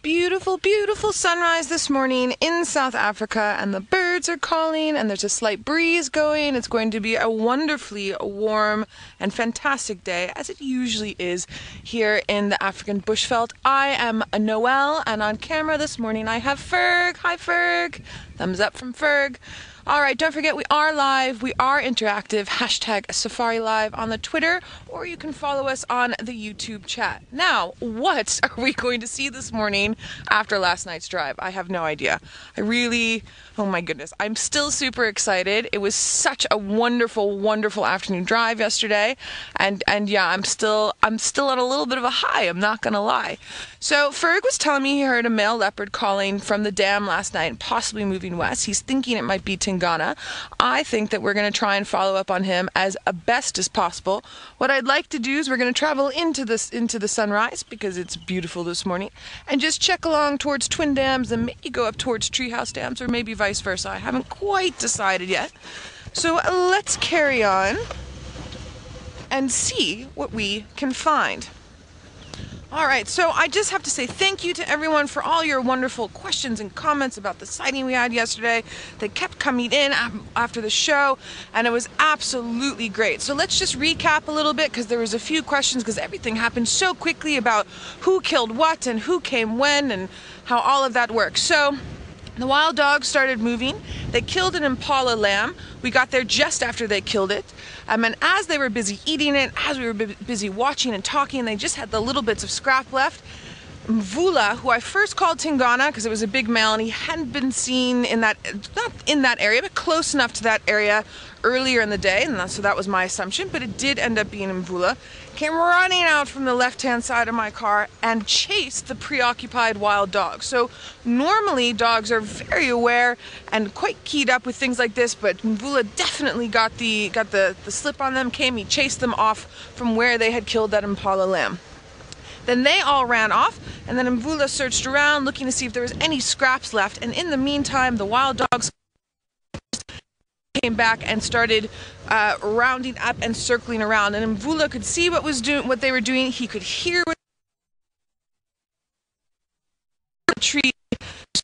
Beautiful, beautiful sunrise this morning in South Africa, and the birds are calling, and there's a slight breeze going. It's going to be a wonderfully warm and fantastic day, as it usually is here in the African Bushveld. I am Noelle, and on camera this morning I have Ferg. Hi, Ferg. Thumbs up from Ferg. All right, don't forget we are live, we are interactive, hashtag Safari Live on the Twitter, or you can follow us on the YouTube chat. Now, what are we going to see this morning after last night's drive? I have no idea. Oh my goodness, I'm still super excited. It was such a wonderful, wonderful afternoon drive yesterday, and yeah, I'm still on a little bit of a high, I'm not gonna lie. So Ferg was telling me he heard a male leopard calling from the dam last night and possibly moving west. He's thinking it might be Angama. I think that we're going to try and follow up on him as best as possible. What I'd like to do is we're going to travel into the sunrise, because it's beautiful this morning, and just check along towards Twin Dams and maybe go up towards Treehouse Dams, or maybe vice versa. I haven't quite decided yet. So let's carry on and see what we can find. All right, so I just have to say thank you to everyone for all your wonderful questions and comments about the sighting we had yesterday. They kept coming in after the show, and it was absolutely great. So let's just recap a little bit, because there was a few questions, because everything happened so quickly about who killed what and who came when and how all of that works. So the wild dogs started moving. They killed an impala lamb. We got there just after they killed it. And as they were busy eating it, as we were busy watching and talking, they just had the little bits of scrap left. Mvula, who I first called Tingana because it was a big male and he hadn't been seen in that, not in that area, but close enough to that area earlier in the day, and so that was my assumption, but it did end up being Mvula, came running out from the left-hand side of my car and chased the preoccupied wild dog. So normally dogs are very aware and quite keyed up with things like this, but Mvula definitely got the slip on them, he chased them off from where they had killed that impala lamb. Then they all ran off, and then Mvula searched around looking to see if there was any scraps left, and in the meantime the wild dogs came back and started rounding up and circling around, and Mvula could see what they were doing. He could hear what the tree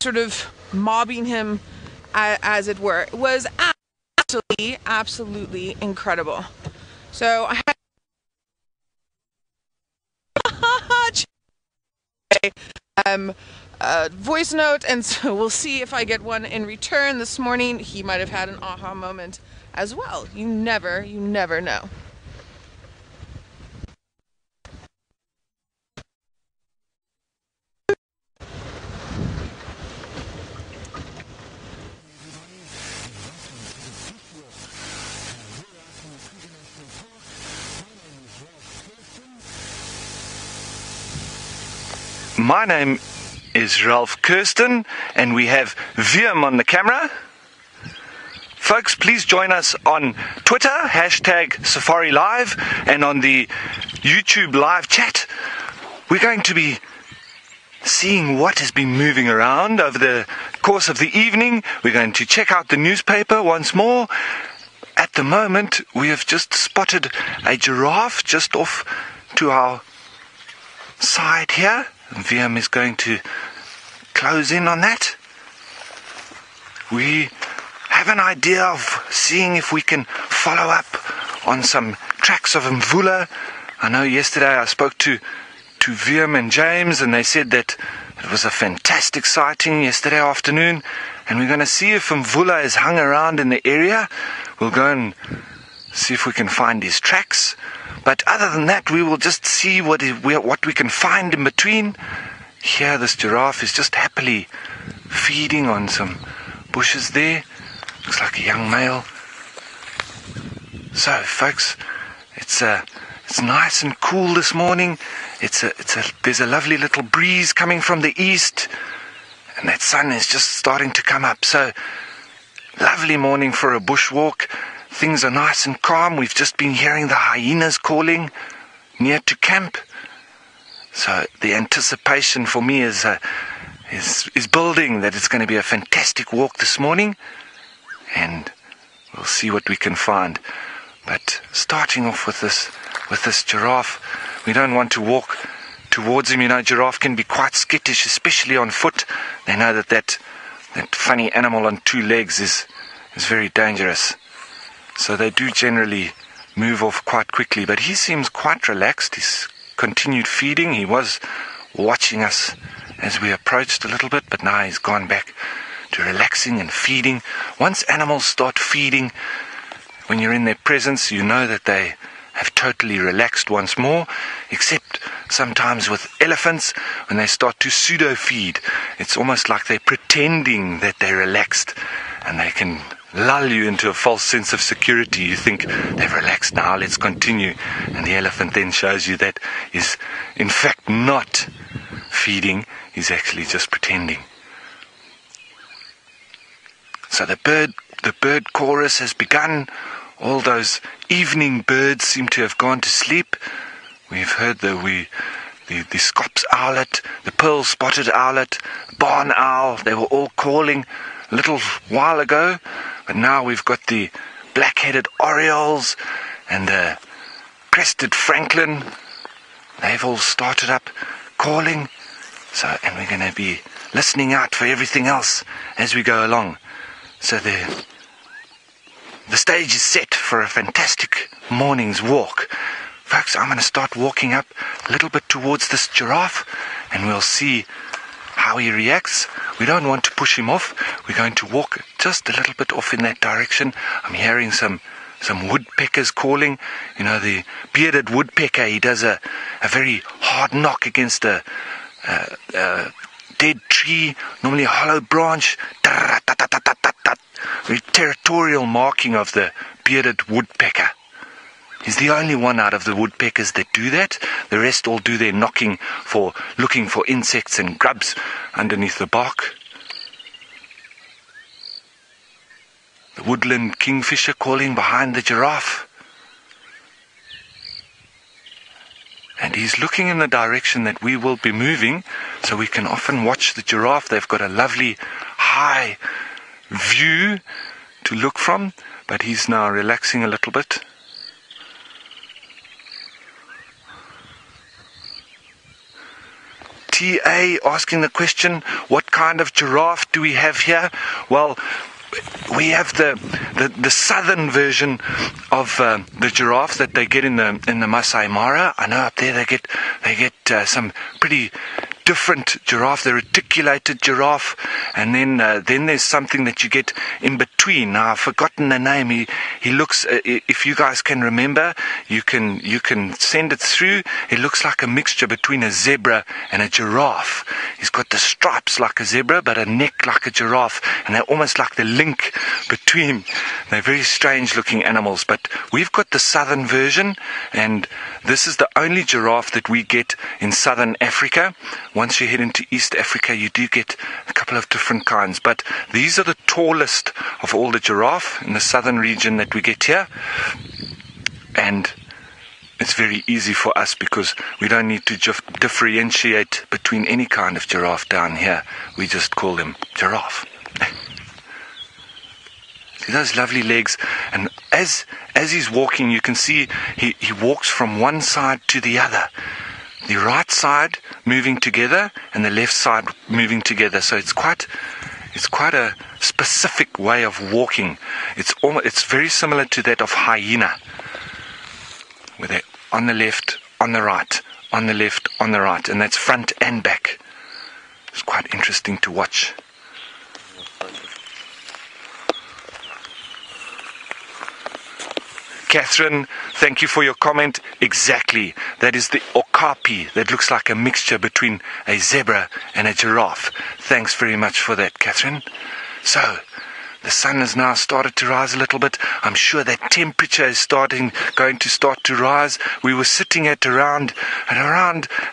sort of mobbing him, as it were. It was absolutely incredible. So I had voice note, and so we'll see if I get one in return this morning. He might have had an aha moment as well. You never know. My name is Ralph Kirsten, and we have Viam on the camera. Folks, please join us on Twitter, hashtag Safari Live, and on the YouTube live chat. We're going to be seeing what has been moving around over the course of the evening. We're going to check out the newspaper once more. At the moment, we have just spotted a giraffe just off to our side here. Viam is going to close in on that. We have an idea of seeing if we can follow up on some tracks of Mvula. I know yesterday I spoke to Viam and James, and they said that it was a fantastic sighting yesterday afternoon, and we're going to see if Mvula is hung around in the area. We'll go and see if we can find his tracks. But other than that, we will just see what we can find in between. Here, this giraffe is just happily feeding on some bushes there. Looks like a young male. So, folks, it's nice and cool this morning. There's a lovely little breeze coming from the east, and that sun is just starting to come up. So, lovely morning for a bushwalk. Things are nice and calm. We've just been hearing the hyenas calling near to camp. So the anticipation for me is building that it's going to be a fantastic walk this morning, and we'll see what we can find. But starting off with this giraffe, we don't want to walk towards him. You know, giraffe can be quite skittish, especially on foot. They know that funny animal on two legs is very dangerous. So they do generally move off quite quickly. But he seems quite relaxed. He's continued feeding. He was watching us as we approached a little bit, but now he's gone back to relaxing and feeding. Once animals start feeding, when you're in their presence, you know that they have totally relaxed once more, except sometimes with elephants, when they start to pseudo-feed, it's almost like they're pretending that they're relaxed, and they can lull you into a false sense of security. You think, they've relaxed now, let's continue. And the elephant then shows you that is in fact not feeding, he's actually just pretending. So the bird chorus has begun. All those evening birds seem to have gone to sleep. We've heard the Scops owlet, the pearl-spotted owlet, barn owl. They were all calling a little while ago, but now we've got the black-headed orioles and the crested francolin. They've all started up calling. So, and we're going to be listening out for everything else as we go along. So the stage is set for a fantastic morning's walk. Folks, I'm going to start walking up a little bit towards this giraffe, and we'll see how he reacts. We don't want to push him off. We're going to walk just a little bit off in that direction. I'm hearing some woodpeckers calling. You know, the bearded woodpecker, he does a very hard knock against a dead tree, normally a hollow branch. Very territorial marking of the bearded woodpecker. He's the only one out of the woodpeckers that do that. The rest all do their knocking for looking for insects and grubs underneath the bark. The woodland kingfisher calling behind the giraffe. And he's looking in the direction that we will be moving, so we can often watch the giraffe. They've got a lovely high view to look from, but he's now relaxing a little bit. TA asking the question, what kind of giraffe do we have here? Well, we have the southern version of the giraffe that they get in the Masai Mara. I know up there they get some pretty different giraffe, the reticulated giraffe, and then there's something that you get in between. Now I've forgotten the name. He looks, if you guys can remember, you can send it through. It looks like a mixture between a zebra and a giraffe. He's got the stripes like a zebra, but a neck like a giraffe, and they're almost like the link between. They're very strange looking animals, but we've got the southern version, and this is the only giraffe that we get in southern Africa. Once you head into East Africa, you do get a couple of different kinds, but these are the tallest of all the giraffe in the southern region that we get here. And it's very easy for us because we don't need to differentiate between any kind of giraffe down here. We just call them giraffe. See those lovely legs, and as he's walking, you can see he walks from one side to the other. The right side moving together and the left side moving together. So it's quite a specific way of walking. It's very similar to that of hyena, where they're on the left, on the right, on the left, on the right, and that's front and back. It's quite interesting to watch. Catherine, thank you for your comment. Exactly. That is the okapi. That looks like a mixture between a zebra and a giraffe. Thanks very much for that, Catherine. So, the sun has now started to rise a little bit. I'm sure that temperature is going to start to rise. We were sitting at around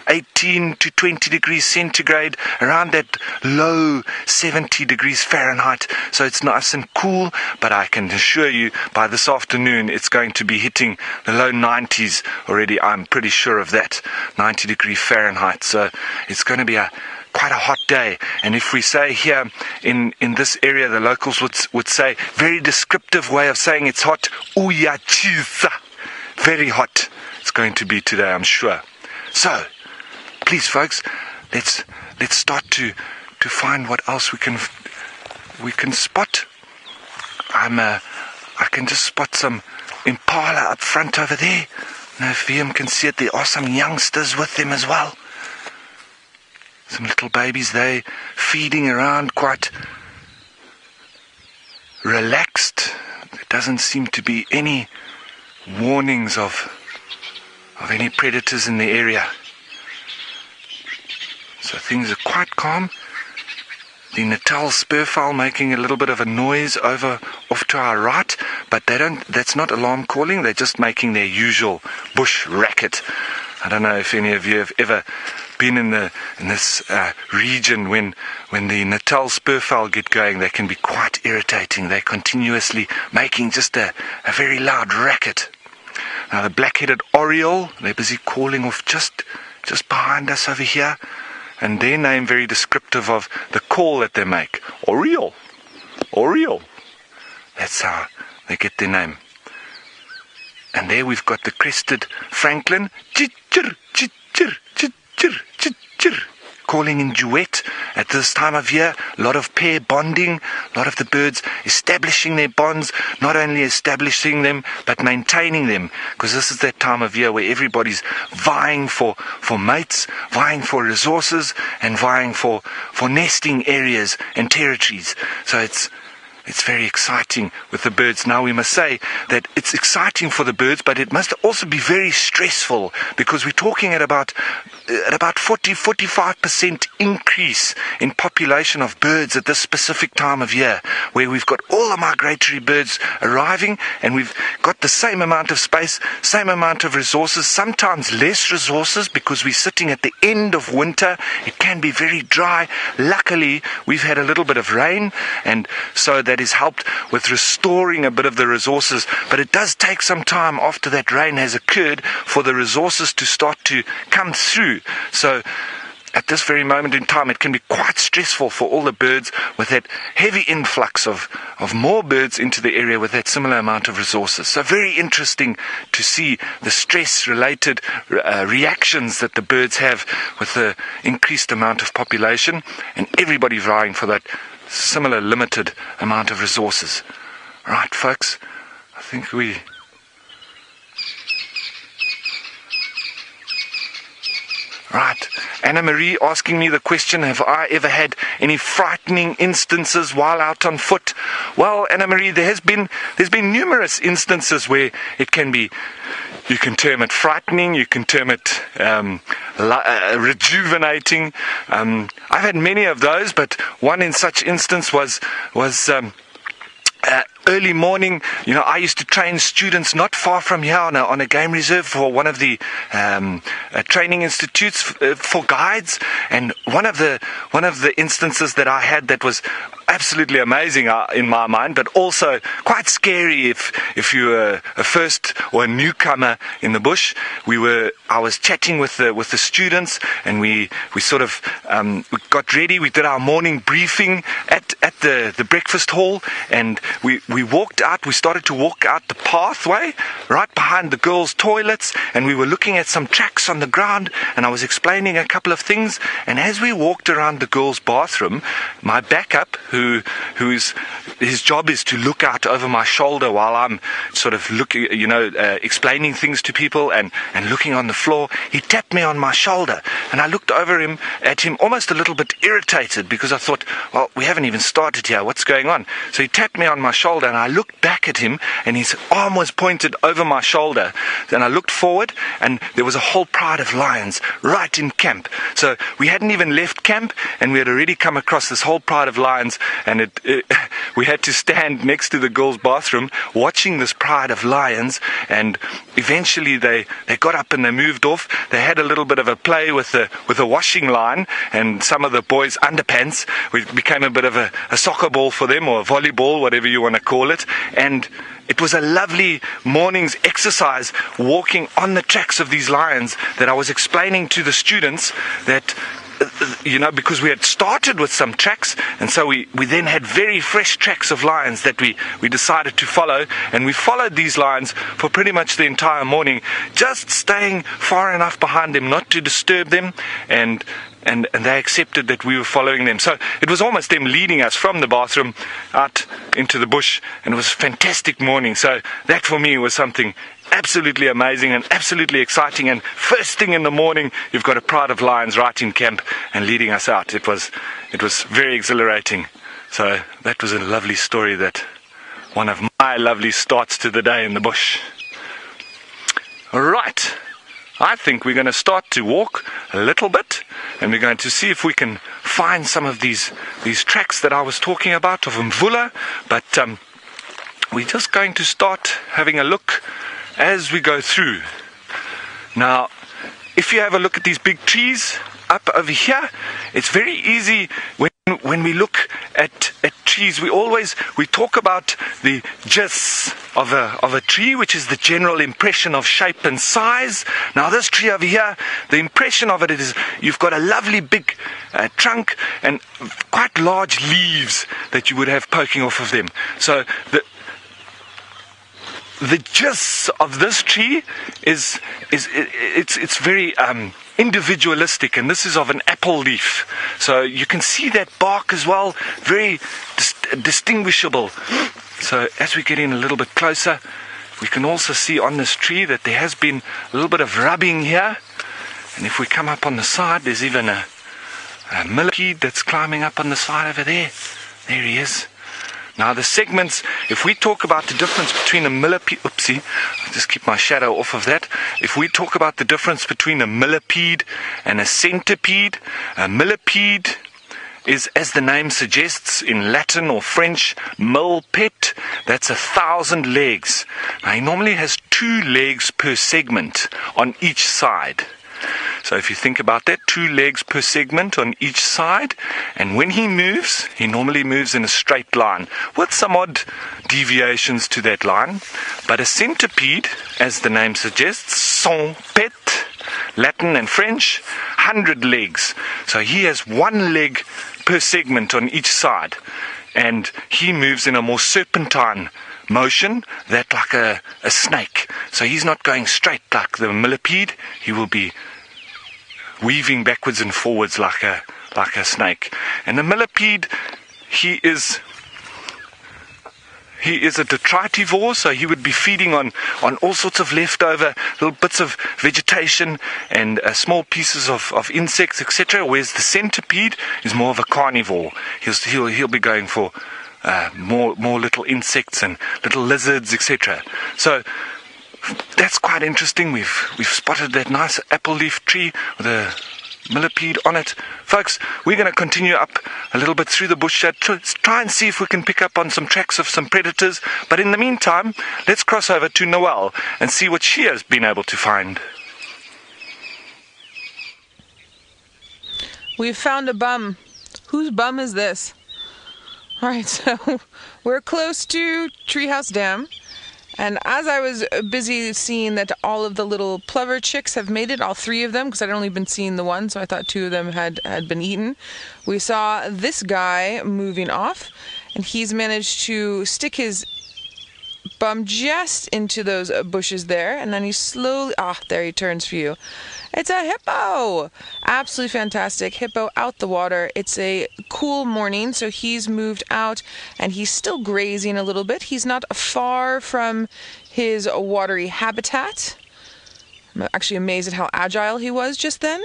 18 to 20 degrees centigrade, around that low 70 degrees Fahrenheit. So it's nice and cool, but I can assure you by this afternoon it's going to be hitting the low 90s already. I'm pretty sure of that. 90 degree Fahrenheit. So it's going to be quite a hot day. And if we say here in this area, the locals would say, very descriptive way of saying it's hot, uyachisa. Very hot it's going to be today, I'm sure. So please, folks, let's start to find what else we can spot. I can just spot some impala up front over there. Now, if VM can see it, there are some youngsters with them as well. Some little babies, they feeding around quite relaxed. There doesn't seem to be any warnings of any predators in the area. So things are quite calm. The Natal spurfowl making a little bit of a noise off to our right, but that's not alarm calling, they're just making their usual bush racket. I don't know if any of you have ever been in this region when the Natal spurfowl get going. They can be quite irritating. They're continuously making just a very loud racket. Now the black-headed oriole, they're busy calling off just behind us over here. And their name very descriptive of the call that they make. Oriole. Oriole. That's how they get their name. And there we've got the crested francolin. Chit-chir, chit-chir, chit-chir, chit-chir. Calling in duet at this time of year. A lot of pair bonding. A lot of the birds establishing their bonds. Not only establishing them, but maintaining them. Because this is that time of year where everybody's vying for mates, vying for resources, and vying for nesting areas and territories. So it's very exciting with the birds. Now we must say that it's exciting for the birds, but it must also be very stressful, because we're talking at about 40-45% increase in population of birds at this specific time of year, where we've got all the migratory birds arriving, and we've got the same amount of space, same amount of resources, sometimes less resources, because we're sitting at the end of winter. It can be very dry. Luckily, we've had a little bit of rain, and so that has helped with restoring a bit of the resources, but it does take some time after that rain has occurred for the resources to start to come through. So at this very moment in time, it can be quite stressful for all the birds with that heavy influx of more birds into the area with that similar amount of resources. So very interesting to see the stress-related reactions that the birds have with the increased amount of population, and everybody vying for that similar limited amount of resources. Right, folks, I think we... Right, Anna Marie asking me the question, have I ever had any frightening instances while out on foot? Well, Anna Marie, there's been numerous instances where it can be, you can term it frightening, you can term it rejuvenating. I've had many of those, but one in such instance was early morning. You know, I used to train students not far from here on a game reserve for one of the training institutes for guides, and one of the instances that I had that was absolutely amazing in my mind, but also quite scary if you were a first or a newcomer in the bush. I was chatting with the students, and we sort of we got ready. We did our morning briefing at the breakfast hall, and we walked out. We started to walk out the pathway right behind the girls' toilets, and we were looking at some tracks on the ground, and I was explaining a couple of things. And as we walked around the girls' bathroom, my backup, whose his job is to look out over my shoulder while I'm sort of looking, explaining things to people and looking on the floor, he tapped me on my shoulder, and I looked over at him almost a little bit irritated, because I thought, well, we haven't even started here, what's going on? So he tapped me on my shoulder, and I looked back at him, and his arm was pointed over my shoulder. Then I looked forward, and there was a whole pride of lions right in camp. So we hadn't even left camp, and we had already come across this whole pride of lions, and we had to stand next to the girls' bathroom watching this pride of lions, and eventually they got up and they moved off. They had a little bit of a play with a washing line, and some of the boys' underpants. It became a bit of a soccer ball for them, or a volleyball, whatever you want to call it. And it was a lovely morning's exercise walking on the tracks of these lions, that I was explaining to the students that because we had started with some tracks, and so we then had very fresh tracks of lions that we decided to follow, and we followed these lions for pretty much the entire morning, just staying far enough behind them not to disturb them, and they accepted that we were following them. So it was almost them leading us from the bathroom out into the bush, and it was a fantastic morning. So that for me was something absolutely amazing and absolutely exciting. And first thing in the morning, you've got a pride of lions right in camp and leading us out. It was very exhilarating. So that was a lovely story, that one of my lovely starts to the day in the bush. All right. I think we're going to start to walk a little bit, and we're going to see if we can find some of these tracks that I was talking about of Mvula, but we're just going to start having a look as we go through. Now, if you have a look at these big trees up over here, it's very easy when we look at trees. We talk about the gist of a tree, which is the general impression of shape and size. Now this tree over here, the impression of it is you've got a lovely big trunk and quite large leaves that you would have poking off of them. So the gist of this tree is it's very individualistic, and this is of an apple leaf, so you can see that bark as well, very distinguishable. So as we get in a little bit closer, we can also see on this tree that there has been a little bit of rubbing here, and if we come up on the side, there's even a millipede that's climbing up on the side over there. There he is. Now the segments, if we talk about the difference between a millipede, oopsie, I'll just keep my shadow off of that. If we talk about the difference between a millipede and a centipede, a millipede is, as the name suggests, in Latin or French, milpet, that's 1,000 legs. Now he normally has 2 legs per segment on each side. So if you think about that, 2 legs per segment on each side, and when he moves, he normally moves in a straight line with some odd deviations to that line. But a centipede, as the name suggests, centipede, Latin and French, 100 legs. So he has 1 leg per segment on each side, and he moves in a more serpentine motion, that like a snake. So he's not going straight like the millipede, he will be weaving backwards and forwards like a snake. And the millipede, he is a detritivore, so he would be feeding on all sorts of leftover little bits of vegetation and small pieces of insects, etc. Whereas the centipede is more of a carnivore. He'll be going for more little insects and little lizards, etc. So that's quite interesting. We've spotted that nice apple leaf tree with a millipede on it. Folks, we're going to continue up a little bit through the bush to try and see if we can pick up on some tracks of some predators. But in the meantime, let's cross over to Noelle and see what she has been able to find. We've found a bum. Whose bum is this? Alright, so we're close to Treehouse Dam. And as I was busy seeing that all of the little plover chicks have made it, all 3 of them, because I'd only been seeing the one, so I thought 2 of them had been eaten, we saw this guy moving off, and he's managed to stick his bum just into those bushes there, and then he slowly, there he turns for you. It's a hippo! Absolutely fantastic. Hippo out the water. It's a cool morning, so he's moved out, and he's still grazing a little bit. He's not far from his watery habitat. I'm actually amazed at how agile he was just then.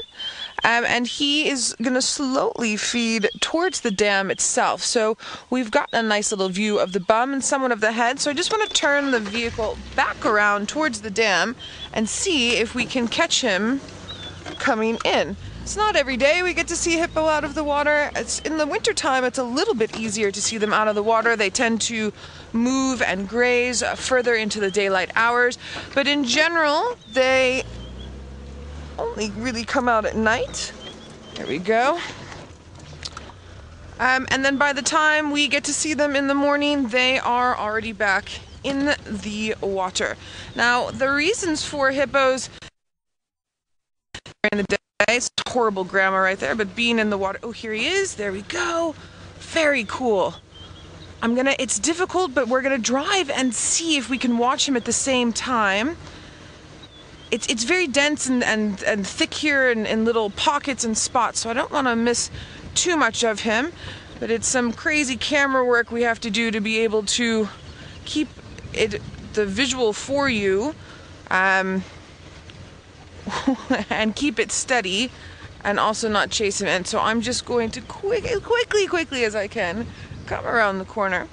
And he is going to slowly feed towards the dam itself. So we've got a nice little view of the bum and somewhat of the head. So I just want to turn the vehicle back around towards the dam and see if we can catch him coming in. It's not every day we get to see hippo out of the water. It's in the wintertime, it's a little bit easier to see them out of the water. They tend to move and graze further into the daylight hours. But in general, they only really come out at night. There we go. And then by the time we get to see them in the morning, they are already back in the water. Now, the reasons for hippos in the It's horrible grammar right there, but being in the water. Oh, here he is. There we go. Very cool. It's difficult, but we're gonna drive and see if we can watch him at the same time. It's very dense and thick here in little pockets and spots, so I don't want to miss too much of him. But it's some crazy camera work we have to do to be able to keep the visual for you, and keep it steady, and also not chase him in. So I'm just going to quickly as I can come around the corner.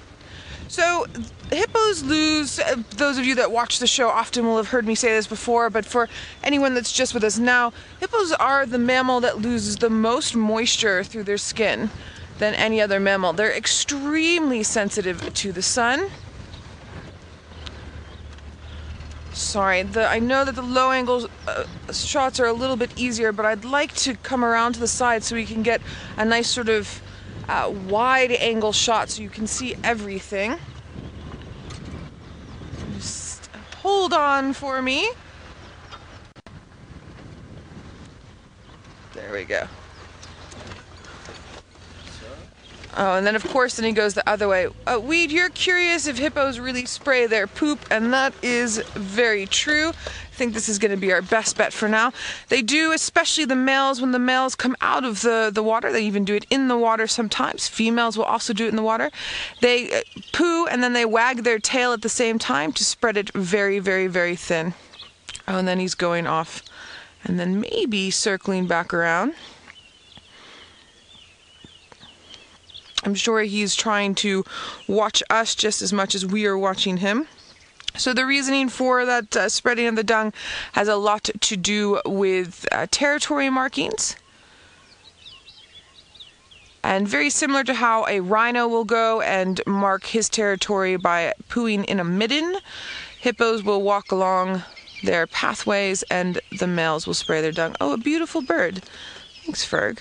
So hippos lose, those of you that watch the show often will have heard me say this before, but for anyone that's just with us now, hippos are the mammal that loses the most moisture through their skin than any other mammal. They're extremely sensitive to the sun. Sorry, I know that the low angle shots are a little bit easier, but I'd like to come around to the side so we can get a nice sort of wide angle shot so you can see everything. Just hold on for me. There we go. Oh, and then of course, then he goes the other way. Weed, you're curious if hippos really spray their poop, and that is very true. I think this is going to be our best bet for now. They do, especially the males, when the males come out of the water. They even do it in the water sometimes. Females will also do it in the water. They poo, and then they wag their tail at the same time to spread it very, very, very thin. Oh, and then he's going off, and then maybe circling back around. I'm sure he's trying to watch us just as much as we are watching him. So the reasoning for that spreading of the dung has a lot to do with territory markings. And very similar to how a rhino will go and mark his territory by pooing in a midden, hippos will walk along their pathways and the males will spray their dung. Oh, a beautiful bird. Thanks, Ferg.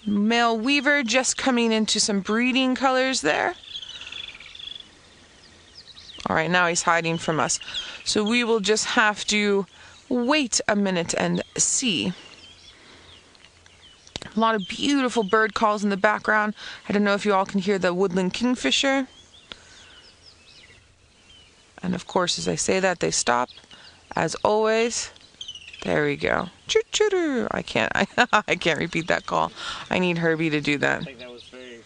Male weaver just coming into some breeding colors there. Alright, now he's hiding from us. So we will just have to wait a minute and see. A lot of beautiful bird calls in the background. I don't know if you all can hear the woodland kingfisher. And of course, as I say that, they stop, as always. There we go. Choo-choo-doo. I can't repeat that call. I need Herbie to do that. I think that was very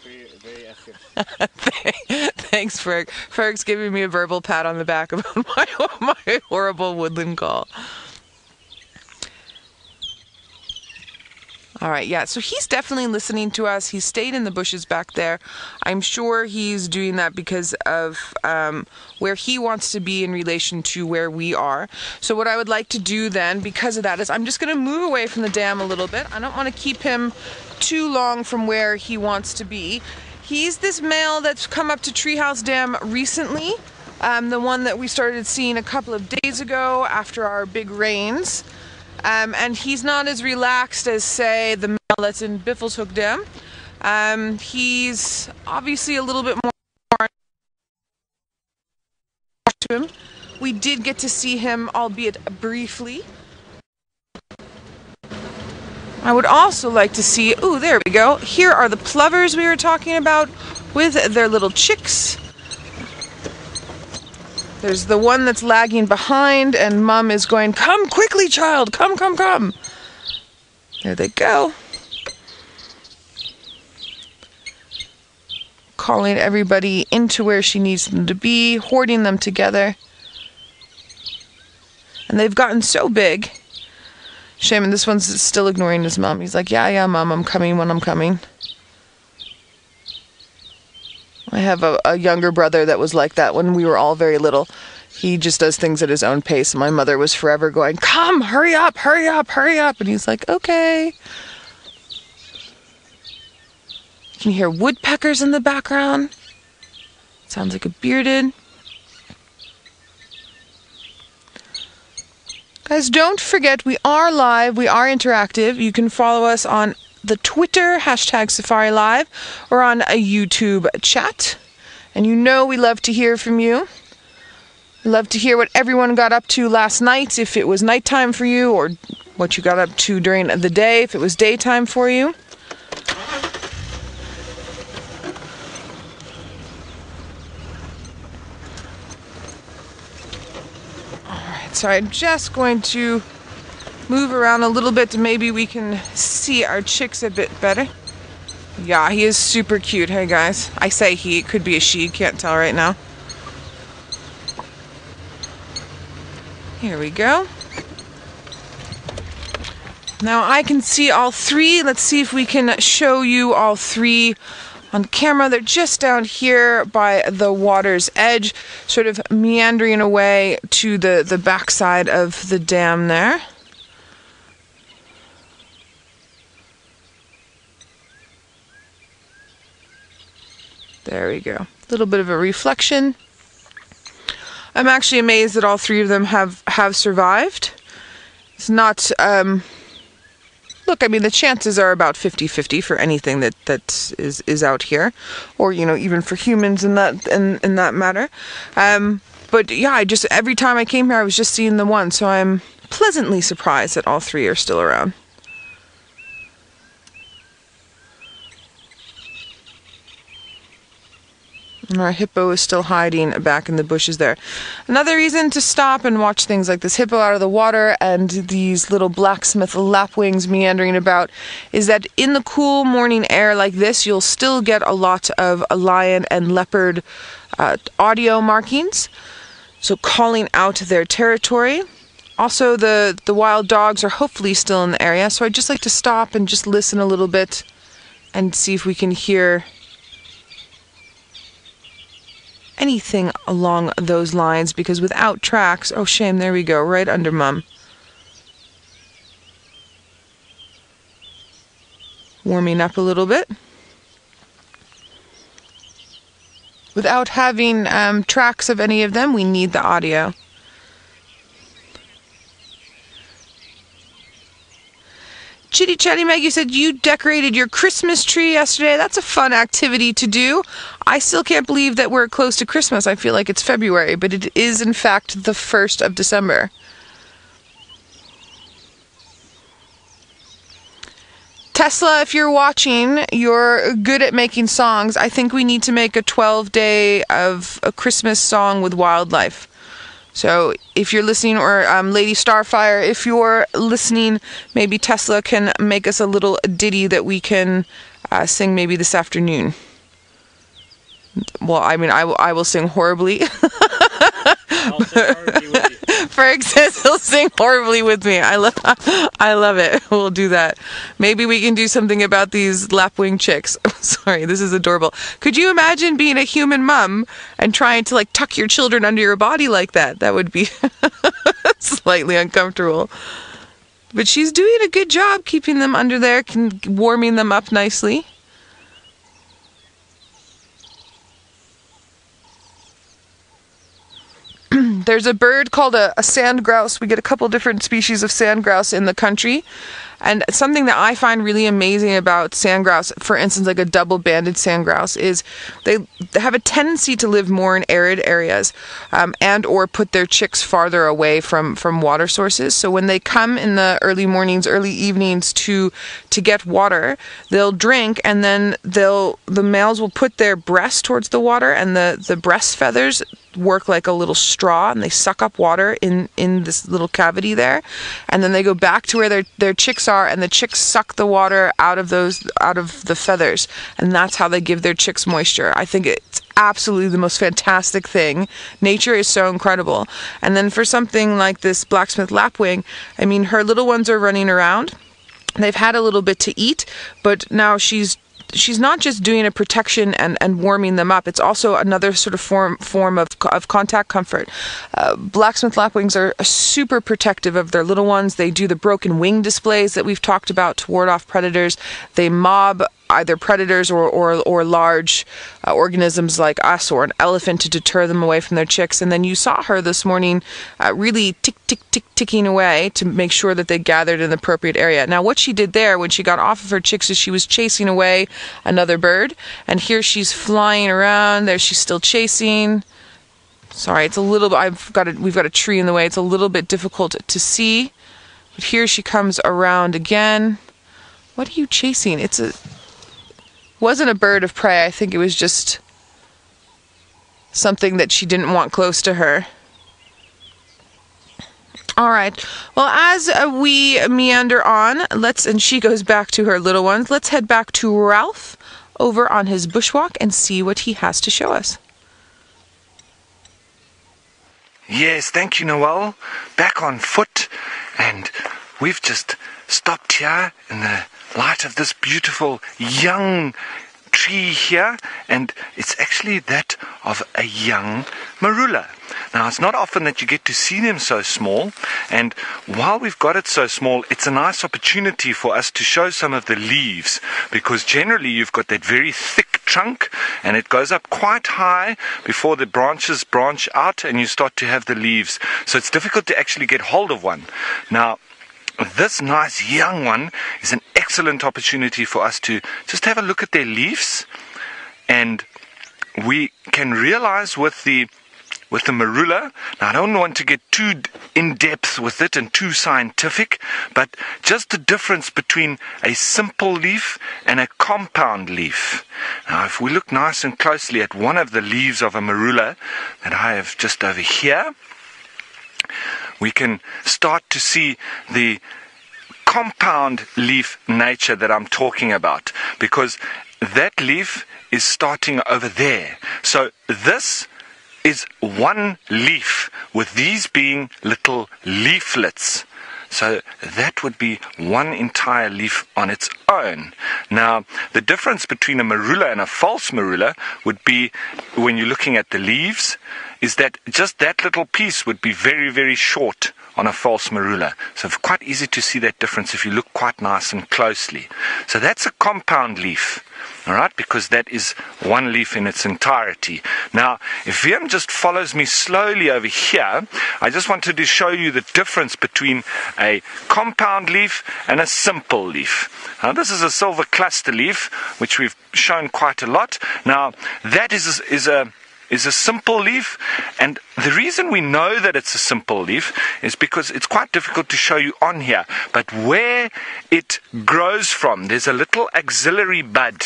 accurate. Thanks, Ferg. Ferg's giving me a verbal pat on the back about my horrible woodland call. All right, yeah, so he's definitely listening to us. He stayed in the bushes back there. I'm sure he's doing that because of where he wants to be in relation to where we are. So what I would like to do then, because of that, is I'm just going to move away from the dam a little bit. I don't want to keep him too long from where he wants to be. He's this male that's come up to Treehouse Dam recently, the one that we started seeing a couple of days ago after our big rains. And he's not as relaxed as, say, the male that's in Biffleshoek Dam. He's obviously a little bit more to him. We did get to see him, albeit briefly. I would also like to see, ooh, there we go. Here are the plovers we were talking about with their little chicks. There's the one that's lagging behind, and Mom is going, "Come quickly, child, come, come, come." There they go. Calling everybody into where she needs them to be, hoarding them together. And they've gotten so big. Shame, and this one's still ignoring his mom. He's like, yeah, Mom, I'm coming when I'm coming. I have a younger brother that was like that when we were all very little. He just does things at his own pace. And my mother was forever going, "Come, hurry up, hurry up, hurry up." And he's like, okay. You can hear woodpeckers in the background. Sounds like a bearded. Guys, don't forget, we are live, we are interactive. You can follow us on the Twitter, #SafariLive, or on a YouTube chat. And you know we love to hear from you. We love to hear what everyone got up to last night, if it was nighttime for you, or what you got up to during the day, if it was daytime for you. Alright, so I'm just going to move around a little bit, maybe we can see our chicks a bit better. Yeah, he is super cute. Hey guys, I say he, it could be a she, can't tell right now. Here we go. Now I can see all three. Let's see if we can show you all three on camera. They're just down here by the water's edge, sort of meandering away to the backside of the dam there. There we go. A little bit of a reflection. I'm actually amazed that all three of them have survived. It's not, look, I mean, the chances are about 50-50 for anything that is out here, or, you know, even for humans in that matter. But yeah, every time I came here, I was just seeing the one, so I'm pleasantly surprised that all three are still around. And our hippo is still hiding back in the bushes there. Another reason to stop and watch things like this hippo out of the water and these little blacksmith lapwings meandering about is that in the cool morning air like this, you'll still get a lot of lion and leopard audio markings, so calling out their territory. Also, the wild dogs are hopefully still in the area, so I'd just like to stop and just listen a little bit and see if we can hear anything along those lines, because without tracks, oh shame, there we go, right under Mum. Warming up a little bit. Without having tracks of any of them, we need the audio. Chitty Chatty Maggie said you decorated your Christmas tree yesterday. That's a fun activity to do. I still can't believe that we're close to Christmas. I feel like it's February, but it is in fact the 1st of December. Tesla, if you're watching, you're good at making songs. I think we need to make a 12-day of a Christmas song with wildlife. So if you're listening, or Lady Starfire, if you're listening, maybe Tesla can make us a little ditty that we can sing maybe this afternoon. Well, I mean, I will sing horribly. I'll sing horribly with you. Ferg says he'll sing horribly with me. I love it. We'll do that. Maybe we can do something about these lapwing chicks. Sorry, this is adorable. Could you imagine being a human mom and trying to like tuck your children under your body like that? That would be slightly uncomfortable. But she's doing a good job keeping them under there, warming them up nicely. There's a bird called a sand grouse. We get a couple different species of sand grouse in the country. And something that I find really amazing about sand grouse, for instance, like a double-banded sand grouse, is they have a tendency to live more in arid areas and or put their chicks farther away from water sources. So when they come in the early mornings, early evenings to get water, they'll drink, and then the males will put their breast towards the water, and the breast feathers work like a little straw, and they suck up water in this little cavity there, and then they go back to where their chicks are, and the chicks suck the water out of the feathers, and that's how they give their chicks moisture. I think it's absolutely the most fantastic thing. Nature is so incredible. And then for something like this blacksmith lapwing, I mean, her little ones are running around. They've had a little bit to eat, but now she's not just doing a protection and warming them up. It's also another sort of form of contact comfort. Blacksmith lapwings are super protective of their little ones. They do the broken wing displays that we've talked about to ward off predators. They mob either predators or large organisms like us or an elephant to deter them away from their chicks. And then you saw her this morning really ticking away to make sure that they gathered in the appropriate area. Now what she did there when she got off of her chicks is she was chasing away another bird, and here she's flying around. There she's still chasing. Sorry, it's a little bit, we've got a tree in the way. It's a little bit difficult to see. But here she comes around again. What are you chasing? Wasn't a bird of prey. I think it was just something that she didn't want close to her. All right. Well, as we meander on, and she goes back to her little ones, let's head back to Ralph over on his bushwalk and see what he has to show us. Yes, thank you, Noel. Back on foot, and we've just stopped here in the light of this beautiful young tree here, and it's actually that of a young marula. Now, it's not often that you get to see them so small, and while we've got it so small, it's a nice opportunity for us to show some of the leaves, because generally you've got that very thick trunk, and it goes up quite high before the branches branch out, and you start to have the leaves. So it's difficult to actually get hold of one. Now, this nice young one is an excellent opportunity for us to just have a look at their leaves, and we can realize with the marula, now I don't want to get too in depth with it and too scientific, but just the difference between a simple leaf and a compound leaf. Now if we look nice and closely at one of the leaves of a marula that I have just over here, we can start to see the compound leaf nature that I'm talking about, because that leaf is starting over there. So this is one leaf, with these being little leaflets. So that would be one entire leaf on its own. Now, the difference between a marula and a false marula would be, when you're looking at the leaves, is that just that little piece would be very, very short on a false marula. So it's quite easy to see that difference if you look quite nice and closely. So that's a compound leaf, all right, because that is one leaf in its entirety. Now, if Viam just follows me slowly over here, I just wanted to show you the difference between a compound leaf and a simple leaf. Now, this is a silver cluster leaf, which we've shown quite a lot. Now, that is a simple leaf, and the reason we know that it's a simple leaf is because it's quite difficult to show you on here, but where it grows from, there's a little axillary bud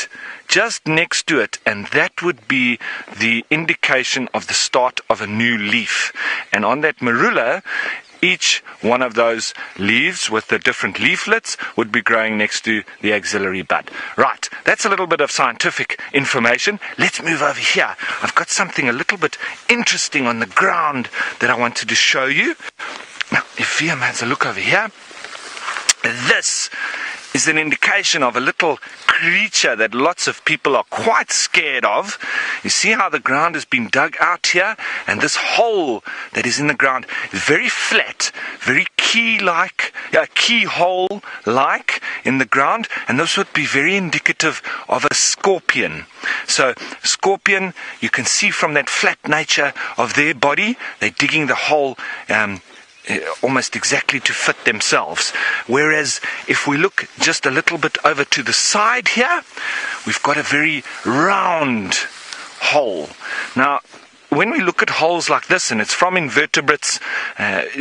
just next to it, and that would be the indication of the start of a new leaf. And on that marula, each one of those leaves with the different leaflets would be growing next to the axillary bud. Right, that's a little bit of scientific information. Let's move over here. I've got something a little bit interesting on the ground that I wanted to show you. Now, if Viam has a look over here, this is an indication of a little creature that lots of people are quite scared of. You see how the ground has been dug out here, and this hole that is in the ground is very flat, very keyhole-like in the ground, and this would be very indicative of a scorpion. So scorpion, you can see from that flat nature of their body, they're digging the hole almost exactly to fit themselves. Whereas if we look just a little bit over to the side here, we've got a very round hole. Now, when we look at holes like this, and it's from invertebrates,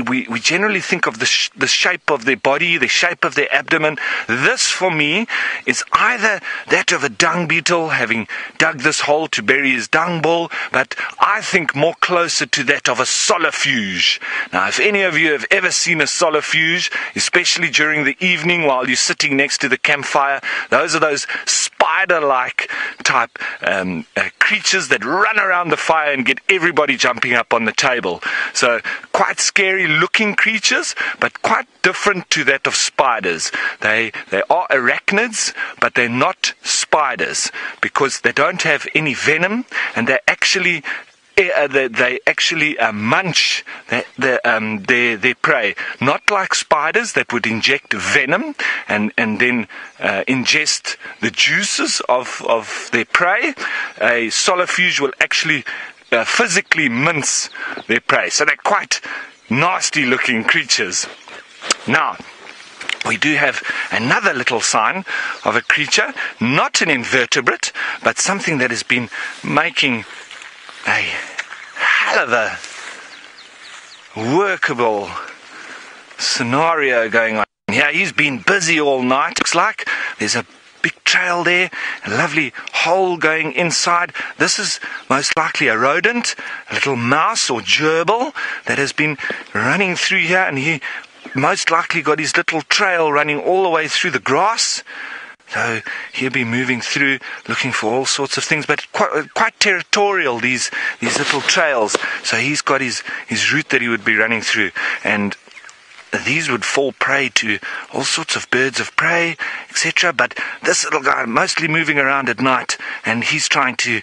we generally think of the shape of their body, the shape of their abdomen. This, for me, is either that of a dung beetle having dug this hole to bury his dung ball, but I think more closer to that of a solifuge. Now, if any of you have ever seen a solifuge, especially during the evening while you're sitting next to the campfire, those are those spider-like type creatures that run around the fire and get everybody jumping up on the table. So quite scary looking creatures, but quite different to that of spiders. They are arachnids, but they're not spiders, because they don't have any venom, and they actually munch their prey, not like spiders that would inject venom and then ingest the juices of their prey. A solifuge will actually physically mince their prey. So they're quite nasty looking creatures. Now, we do have another little sign of a creature, not an invertebrate, but something that has been making a hell of a workable scenario going on here. He's been busy all night. Looks like there's a big trail there, a lovely hole going inside. This is most likely a rodent, a little mouse or gerbil that has been running through here, and he most likely got his little trail running all the way through the grass. So he'll be moving through, looking for all sorts of things, but quite territorial, these little trails. So he's got his route that he would be running through, and these would fall prey to all sorts of birds of prey, etc. But this little guy mostly moving around at night, and he's trying to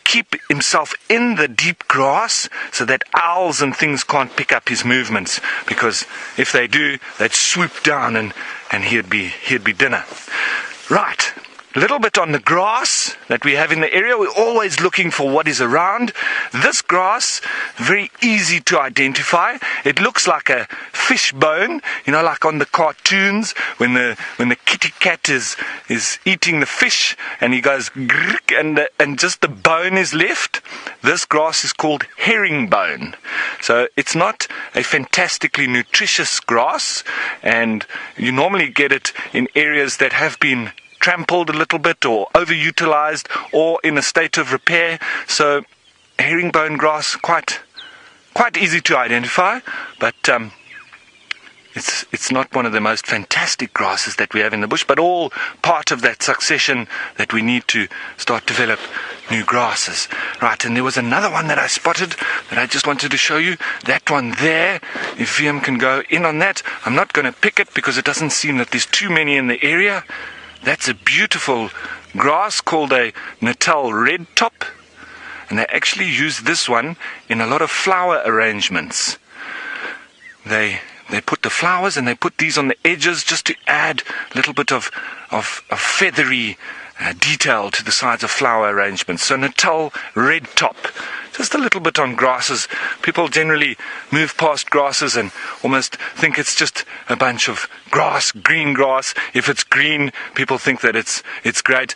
keep himself in the deep grass so that owls and things can't pick up his movements, because if they do, they'd swoop down and he'd be dinner. Right. A little bit on the grass that we have in the area. We're always looking for what is around. This grass, very easy to identify. It looks like a fish bone, like on the cartoons when the kitty cat is eating the fish and he goes grrrk and just the bone is left. This grass is called herringbone. So it's not a fantastically nutritious grass, and you normally get it in areas that have been trampled a little bit or overutilized or in a state of repair. So herringbone grass, quite easy to identify, but it's not one of the most fantastic grasses that we have in the bush, but all part of that succession that we need to start develop new grasses. Right, and there was another one that I spotted that I just wanted to show you. That one there, if VM can go in on that. I'm not going to pick it because it doesn't seem that there's too many in the area. That's a beautiful grass called a Natal red top, and they actually use this one in a lot of flower arrangements. They put the flowers and they put these on the edges just to add a little bit of feathery detail to the sides of flower arrangements. So Natal red top, just a little bit on grasses. People generally move past grasses and almost think it's just a bunch of grass, green grass. If it's green, people think that it's great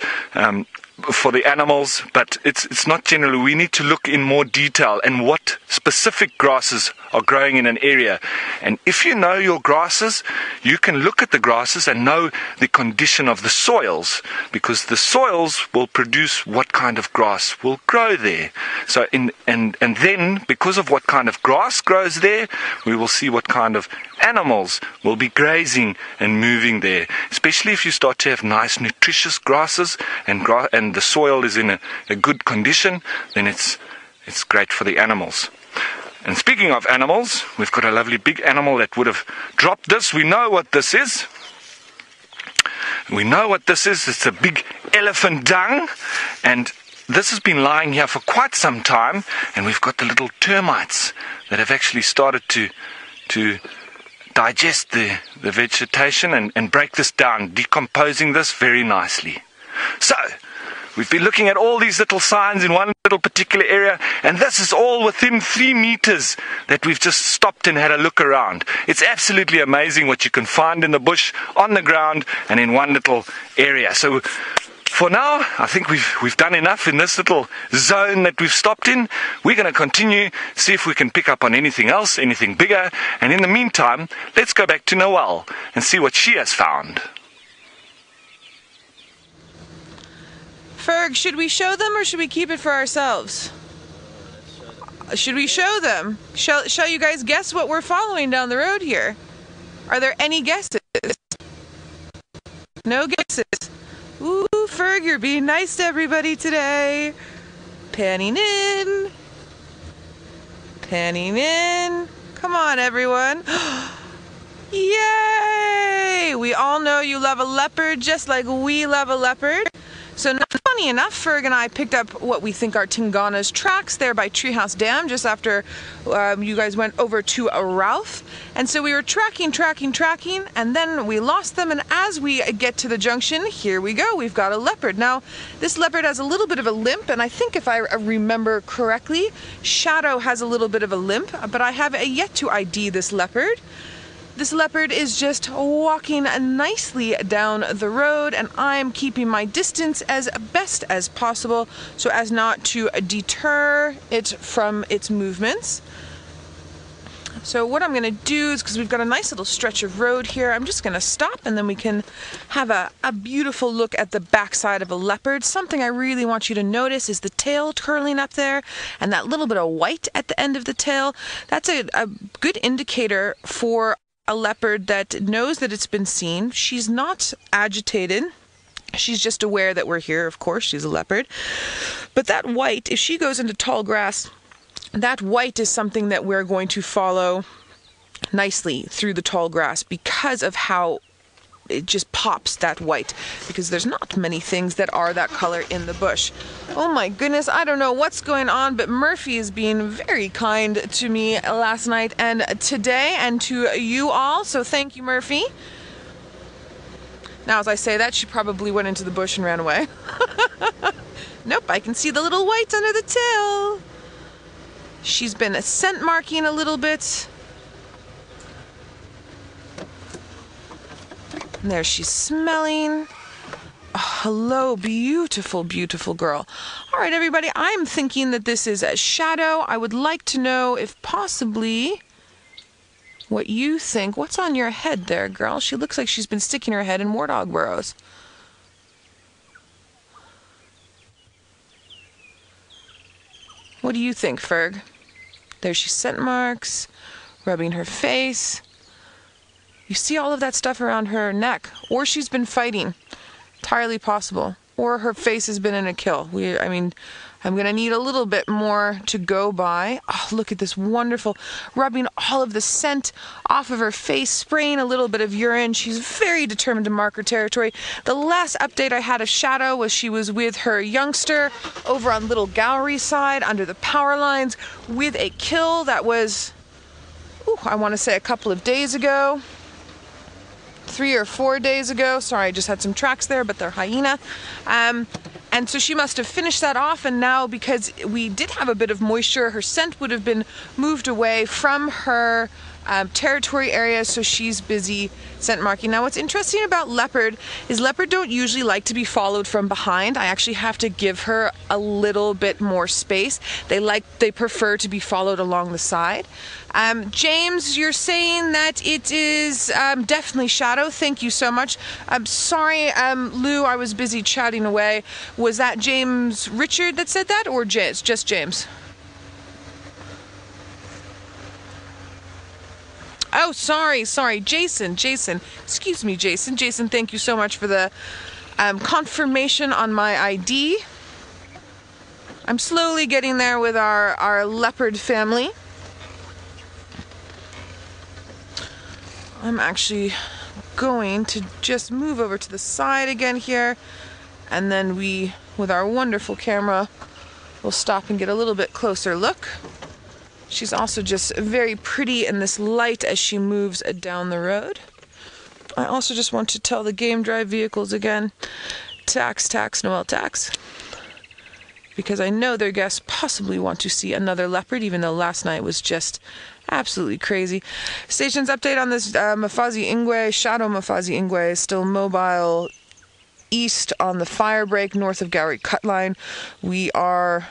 for the animals, but it's not generally. We need to look in more detail and what specific grasses are growing in an area. And if you know your grasses, you can look at the grasses and know the condition of the soils, because the soils will produce what kind of grass will grow there. So and then because of what kind of grass grows there, we will see what kind of animals will be grazing and moving there. Especially if you start to have nice nutritious grasses and the soil is in a good condition, then it's great for the animals. And speaking of animals, we've got a lovely big animal that would have dropped this. We know what this is. It's a big elephant dung, and this has been lying here for quite some time, and we've got the little termites that have actually started to digest the vegetation and break this down, decomposing this very nicely. So we've been looking at all these little signs in one little particular area, and this is all within 3 meters that we've just stopped and had a look around. It's absolutely amazing what you can find in the bush, on the ground, and in one little area. So for now, I think we've done enough in this little zone that we've stopped in. We're going to continue, see if we can pick up on anything else, anything bigger, and in the meantime, let's go back to Noelle and see what she has found. Ferg, should we show them or should we keep it for ourselves? Should we show them? Shall you guys guess what we're following down the road here? Are there any guesses? No guesses. Ooh, Ferg, you're being nice to everybody today. Panning in. Panning in. Come on, everyone. Yay! We all know you love a leopard just like we love a leopard. So funny enough, Ferg and I picked up what we think are Tingana's tracks there by Treehouse Dam just after you guys went over to a Ralph. And so we were tracking, and then we lost them, and as we get to the junction, here we go, we've got a leopard. Now, this leopard has a little bit of a limp, and I think if I remember correctly, Shadow has a little bit of a limp, but I have yet to ID this leopard. This leopard is just walking nicely down the road, and I'm keeping my distance as best as possible so as not to deter it from its movements. So what I'm going to do is, because we've got a nice little stretch of road here, I'm just going to stop and then we can have a beautiful look at the backside of a leopard. Something I really want you to notice is the tail curling up there and that little bit of white at the end of the tail. That's a good indicator for a leopard that knows that it's been seen. She's not agitated. She's just aware that we're here. Of course, she's a leopard. But that white, if she goes into tall grass, that white is something that we're going to follow nicely through the tall grass because of how it just pops, that white, because there's not many things that are that color in the bush. Oh my goodness, I don't know what's going on, but Murphy is being very kind to me last night and today and to you all, so thank you, Murphy. Now, as I say that, she probably went into the bush and ran away. Nope, I can see the little white under the tail. She's been scent marking a little bit. And there she's smelling. Oh, hello, beautiful, beautiful girl. All right, everybody, I'm thinking that this is a shadow. I would like to know if possibly what you think. What's on your head there, girl? She looks like she's been sticking her head in warthog burrows. What do you think, Ferg? There she scent marks, rubbing her face. You see all of that stuff around her neck. Or she's been fighting. Entirely possible. Or her face has been in a kill. I'm going to need a little bit more to go by. Oh, look at this wonderful, rubbing all of the scent off of her face, spraying a little bit of urine. She's very determined to mark her territory. The last update I had of Shadow was she was with her youngster over on Little Gallery side under the power lines with a kill that was, I want to say a couple of days ago. 3 or 4 days ago. Sorry, I just had some tracks there, but they're hyena. And so she must have finished that off, and now because we did have a bit of moisture, her scent would have been moved away from her territory area, so she's busy scent marking. Now what's interesting about leopard is leopard don't usually like to be followed from behind. I actually have to give her a little bit more space. They prefer to be followed along the side. James, you're saying that it is definitely Shadow. Thank you so much. I'm sorry, Lou, I was busy chatting away. Was that James Richard that said that, or just James? Oh, sorry, Jason, excuse me, Jason, thank you so much for the confirmation on my ID. I'm slowly getting there with our leopard family. I'm actually going to just move over to the side again here, and then we, with our wonderful camera, will stop and get a little bit closer look. She's also just very pretty in this light as she moves down the road. I also just want to tell the game drive vehicles again, tax, Noel tax. Because I know their guests possibly want to see another leopard, even though last night was just absolutely crazy. Station's update on this Mafazi Ingwe, Shadow Mafazi Ingwe is still mobile east on the fire break, north of Gowrie Cut Line. We are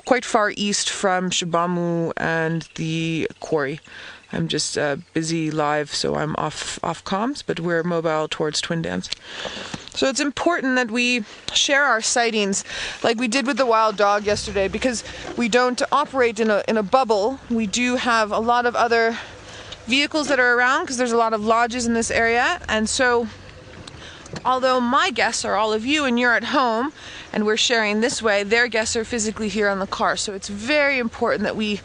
quite far east from Shabamu and the quarry. I'm just busy live, so I'm off comms, but we're mobile towards Twin Dams. So it's important that we share our sightings like we did with the wild dog yesterday, because we don't operate in a bubble. We do have a lot of other vehicles that are around because there's a lot of lodges in this area, and so although my guests are all of you and you're at home and we're sharing this way, their guests are physically here on the car. So it's very important that we,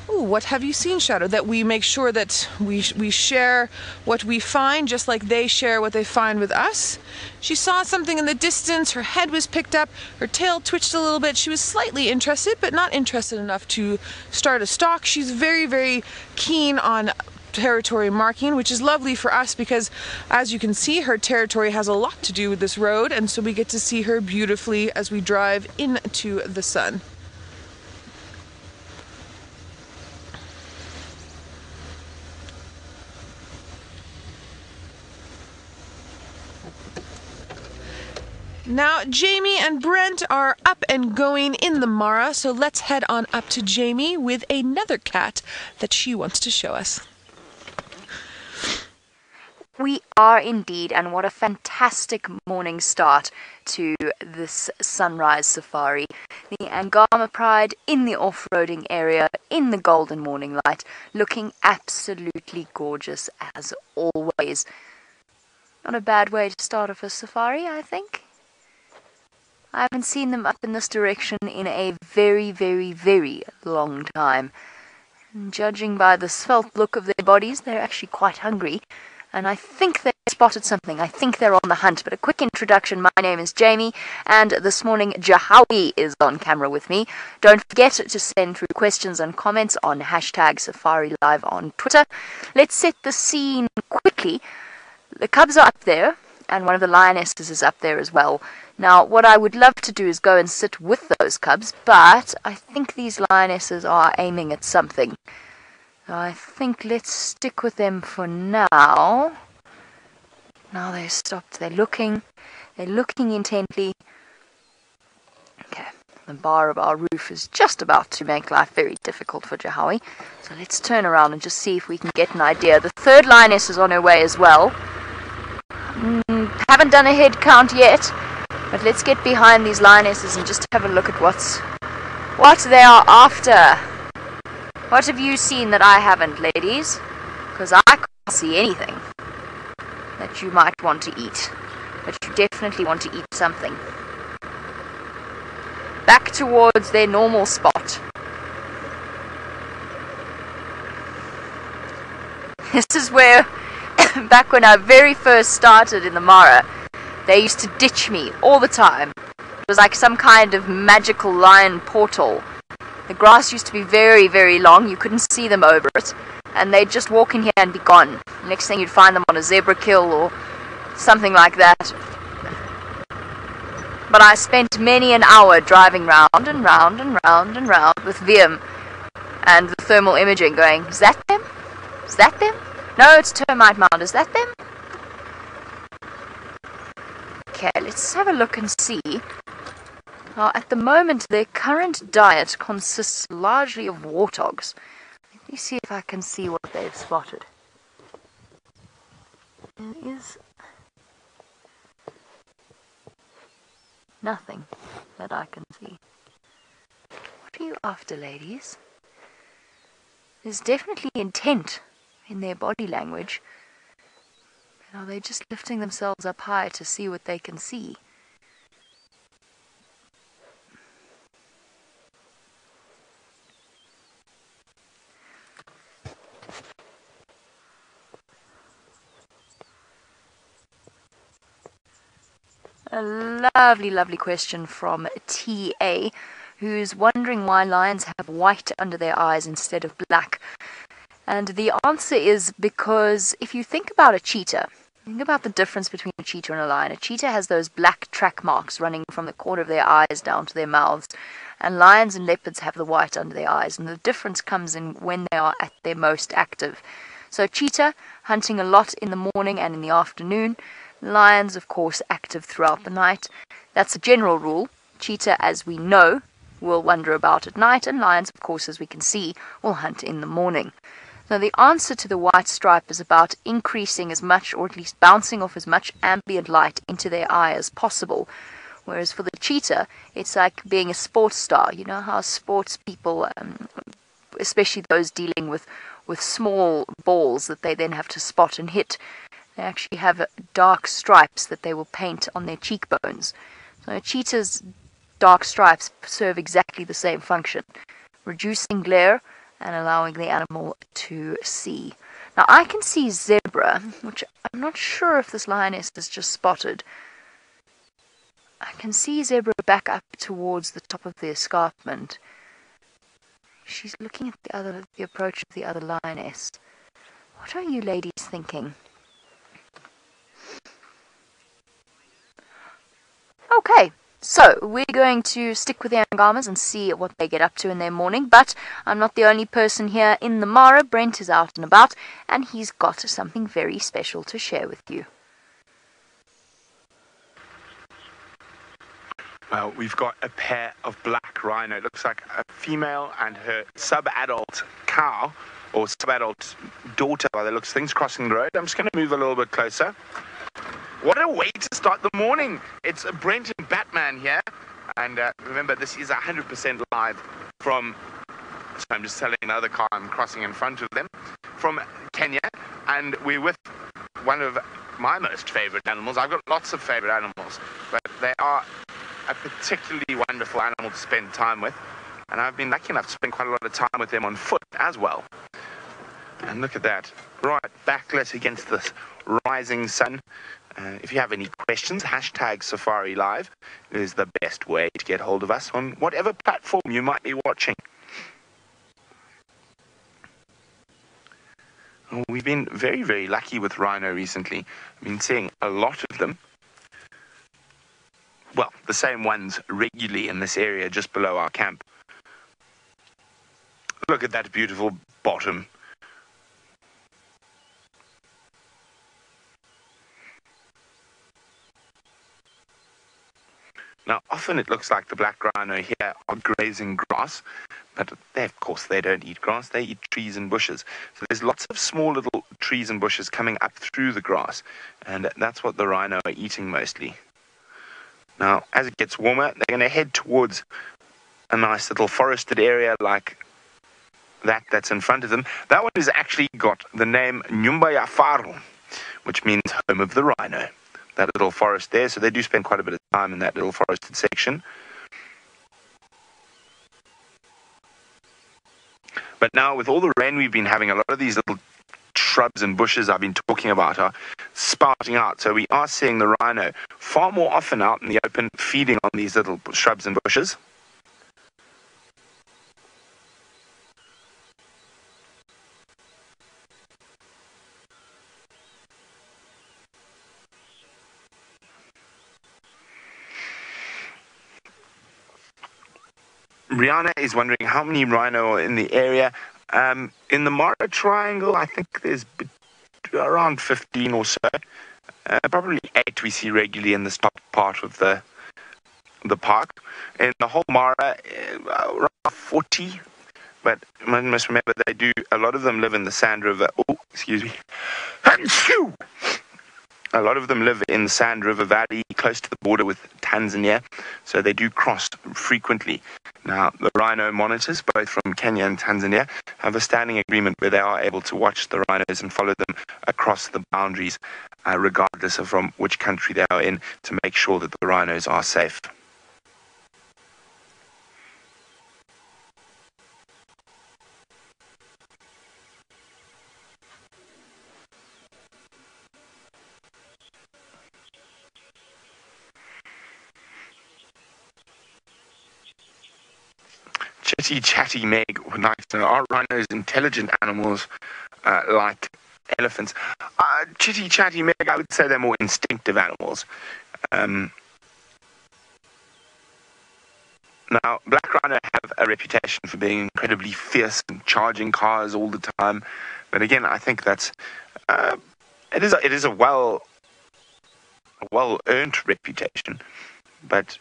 what have you seen, Shadow? That we make sure that we share what we find just like they share what they find with us. She saw something in the distance, her head was picked up, her tail twitched a little bit. She was slightly interested, but not interested enough to start a stalk. She's very, very keen on territory marking, which is lovely for us because, as you can see, her territory has a lot to do with this road, and so we get to see her beautifully as we drive into the sun. Now, Jamie and Brent are up and going in the Mara, so let's head on up to Jamie with another cat that she wants to show us. We are indeed, and what a fantastic morning start to this sunrise safari. The Angama Pride in the off-roading area in the golden morning light, looking absolutely gorgeous as always. Not a bad way to start off a safari, I think. I haven't seen them up in this direction in a very, very, very long time. And judging by the svelte look of their bodies, they're actually quite hungry. And I think they spotted something. I think they're on the hunt. But a quick introduction. My name is Jamie, and this morning Jahawi is on camera with me. Don't forget to send through questions and comments on hashtag Safari Live on Twitter. Let's set the scene quickly. The cubs are up there, and one of the lionesses is up there as well. Now, what I would love to do is go and sit with those cubs, but I think these lionesses are aiming at something. I think let's stick with them for now. Now they've stopped. They're looking intently. Okay, the bar of our roof is just about to make life very difficult for Jahawi. So let's turn around and just see if we can get an idea. The third lioness is on her way as well. Haven't done a head count yet, but let's get behind these lionesses and just have a look at what they are after. What have you seen that I haven't, ladies? Because I can't see anything that you might want to eat. But you definitely want to eat something. Back towards their normal spot. This is where, back when I very first started in the Mara, they used to ditch me all the time. It was like some kind of magical lion portal. The grass used to be very, very long. You couldn't see them over it. And they'd just walk in here and be gone. Next thing you'd find them on a zebra kill or something like that. But I spent many an hour driving round and round and round and round with VM and the thermal imaging going, is that them? Is that them? No, it's termite mound. Is that them? Okay, let's have a look and see. Now, at the moment, their current diet consists largely of warthogs. Let me see if I can see what they've spotted. There is nothing that I can see. What are you after, ladies? There's definitely intent in their body language. Are they just lifting themselves up high to see what they can see? A lovely, lovely question from TA, who's wondering why lions have white under their eyes instead of black. And the answer is because if you think about a cheetah, think about the difference between a cheetah and a lion. A cheetah has those black track marks running from the corner of their eyes down to their mouths. And lions and leopards have the white under their eyes. And the difference comes in when they are at their most active. So cheetah, hunting a lot in the morning and in the afternoon. Lions, of course, active throughout the night. That's a general rule. Cheetah, as we know, will wander about at night, and lions, of course, as we can see, will hunt in the morning. Now, the answer to the white stripe is about increasing as much, or at least bouncing off as much ambient light into their eye as possible. Whereas for the cheetah, it's like being a sports star. You know how sports people, especially those dealing with small balls that they then have to spot and hit, they actually have dark stripes that they will paint on their cheekbones. So a cheetah's dark stripes serve exactly the same function, reducing glare and allowing the animal to see. Now I can see zebra, which I'm not sure if this lioness has just spotted. I can see zebra back up towards the top of the escarpment. She's looking at the approach of the other lioness. What are you ladies thinking? Okay, so we're going to stick with the Angamas and see what they get up to in their morning, but I'm not the only person here in the Mara. Brent is out and about, and he's got something very special to share with you. Well, we've got a pair of black rhino. It looks like a female and her sub-adult cow, or sub-adult daughter by the looks of things, crossing the road. I'm just going to move a little bit closer. What a way to start the morning. It's Brent and Batman here. And remember, this is 100% live from, so I'm just telling another car I'm crossing in front of them, from Kenya. And we're with one of my most favorite animals. I've got lots of favorite animals, but they are a particularly wonderful animal to spend time with. And I've been lucky enough to spend quite a lot of time with them on foot as well. And look at that, right backlit against this rising sun. If you have any questions, hashtag Safari Live is the best way to get hold of us on whatever platform you might be watching. Well, we've been very, very lucky with rhino recently. I've been seeing a lot of them. Well, the same ones regularly in this area just below our camp. Look at that beautiful bottom. Now, often it looks like the black rhino here are grazing grass, but of course they don't eat grass, they eat trees and bushes. So there's lots of small little trees and bushes coming up through the grass, and that's what the rhino are eating mostly. Now, as it gets warmer, they're going to head towards a nice little forested area like that's in front of them. That one has actually got the name Nyumba ya Faru, which means home of the rhino. That little forest there, so they do spend quite a bit of time in that little forested section. But now, with all the rain we've been having, a lot of these little shrubs and bushes I've been talking about are sprouting out. So we are seeing the rhino far more often out in the open, feeding on these little shrubs and bushes. Rihanna is wondering how many rhino are in the area. In the Mara Triangle, I think there's around 15 or so. Probably 8 we see regularly in the top part of the park. In the whole Mara, around 40. But one must remember a lot of them live in the Sand River. Oh, excuse me. A lot of them live in the Sand River Valley, close to the border with Tanzania, so they do cross frequently. Now, the rhino monitors, both from Kenya and Tanzania, have a standing agreement where they are able to watch the rhinos and follow them across the boundaries, regardless of from which country they are in, to make sure that the rhinos are safe. Chitty Chatty Meg would like to know, are rhinos intelligent animals like elephants? Chitty Chatty Meg, I would say they're more instinctive animals. Now, black rhino have a reputation for being incredibly fierce and charging cars all the time. But again, I think that's it is a well-earned reputation. But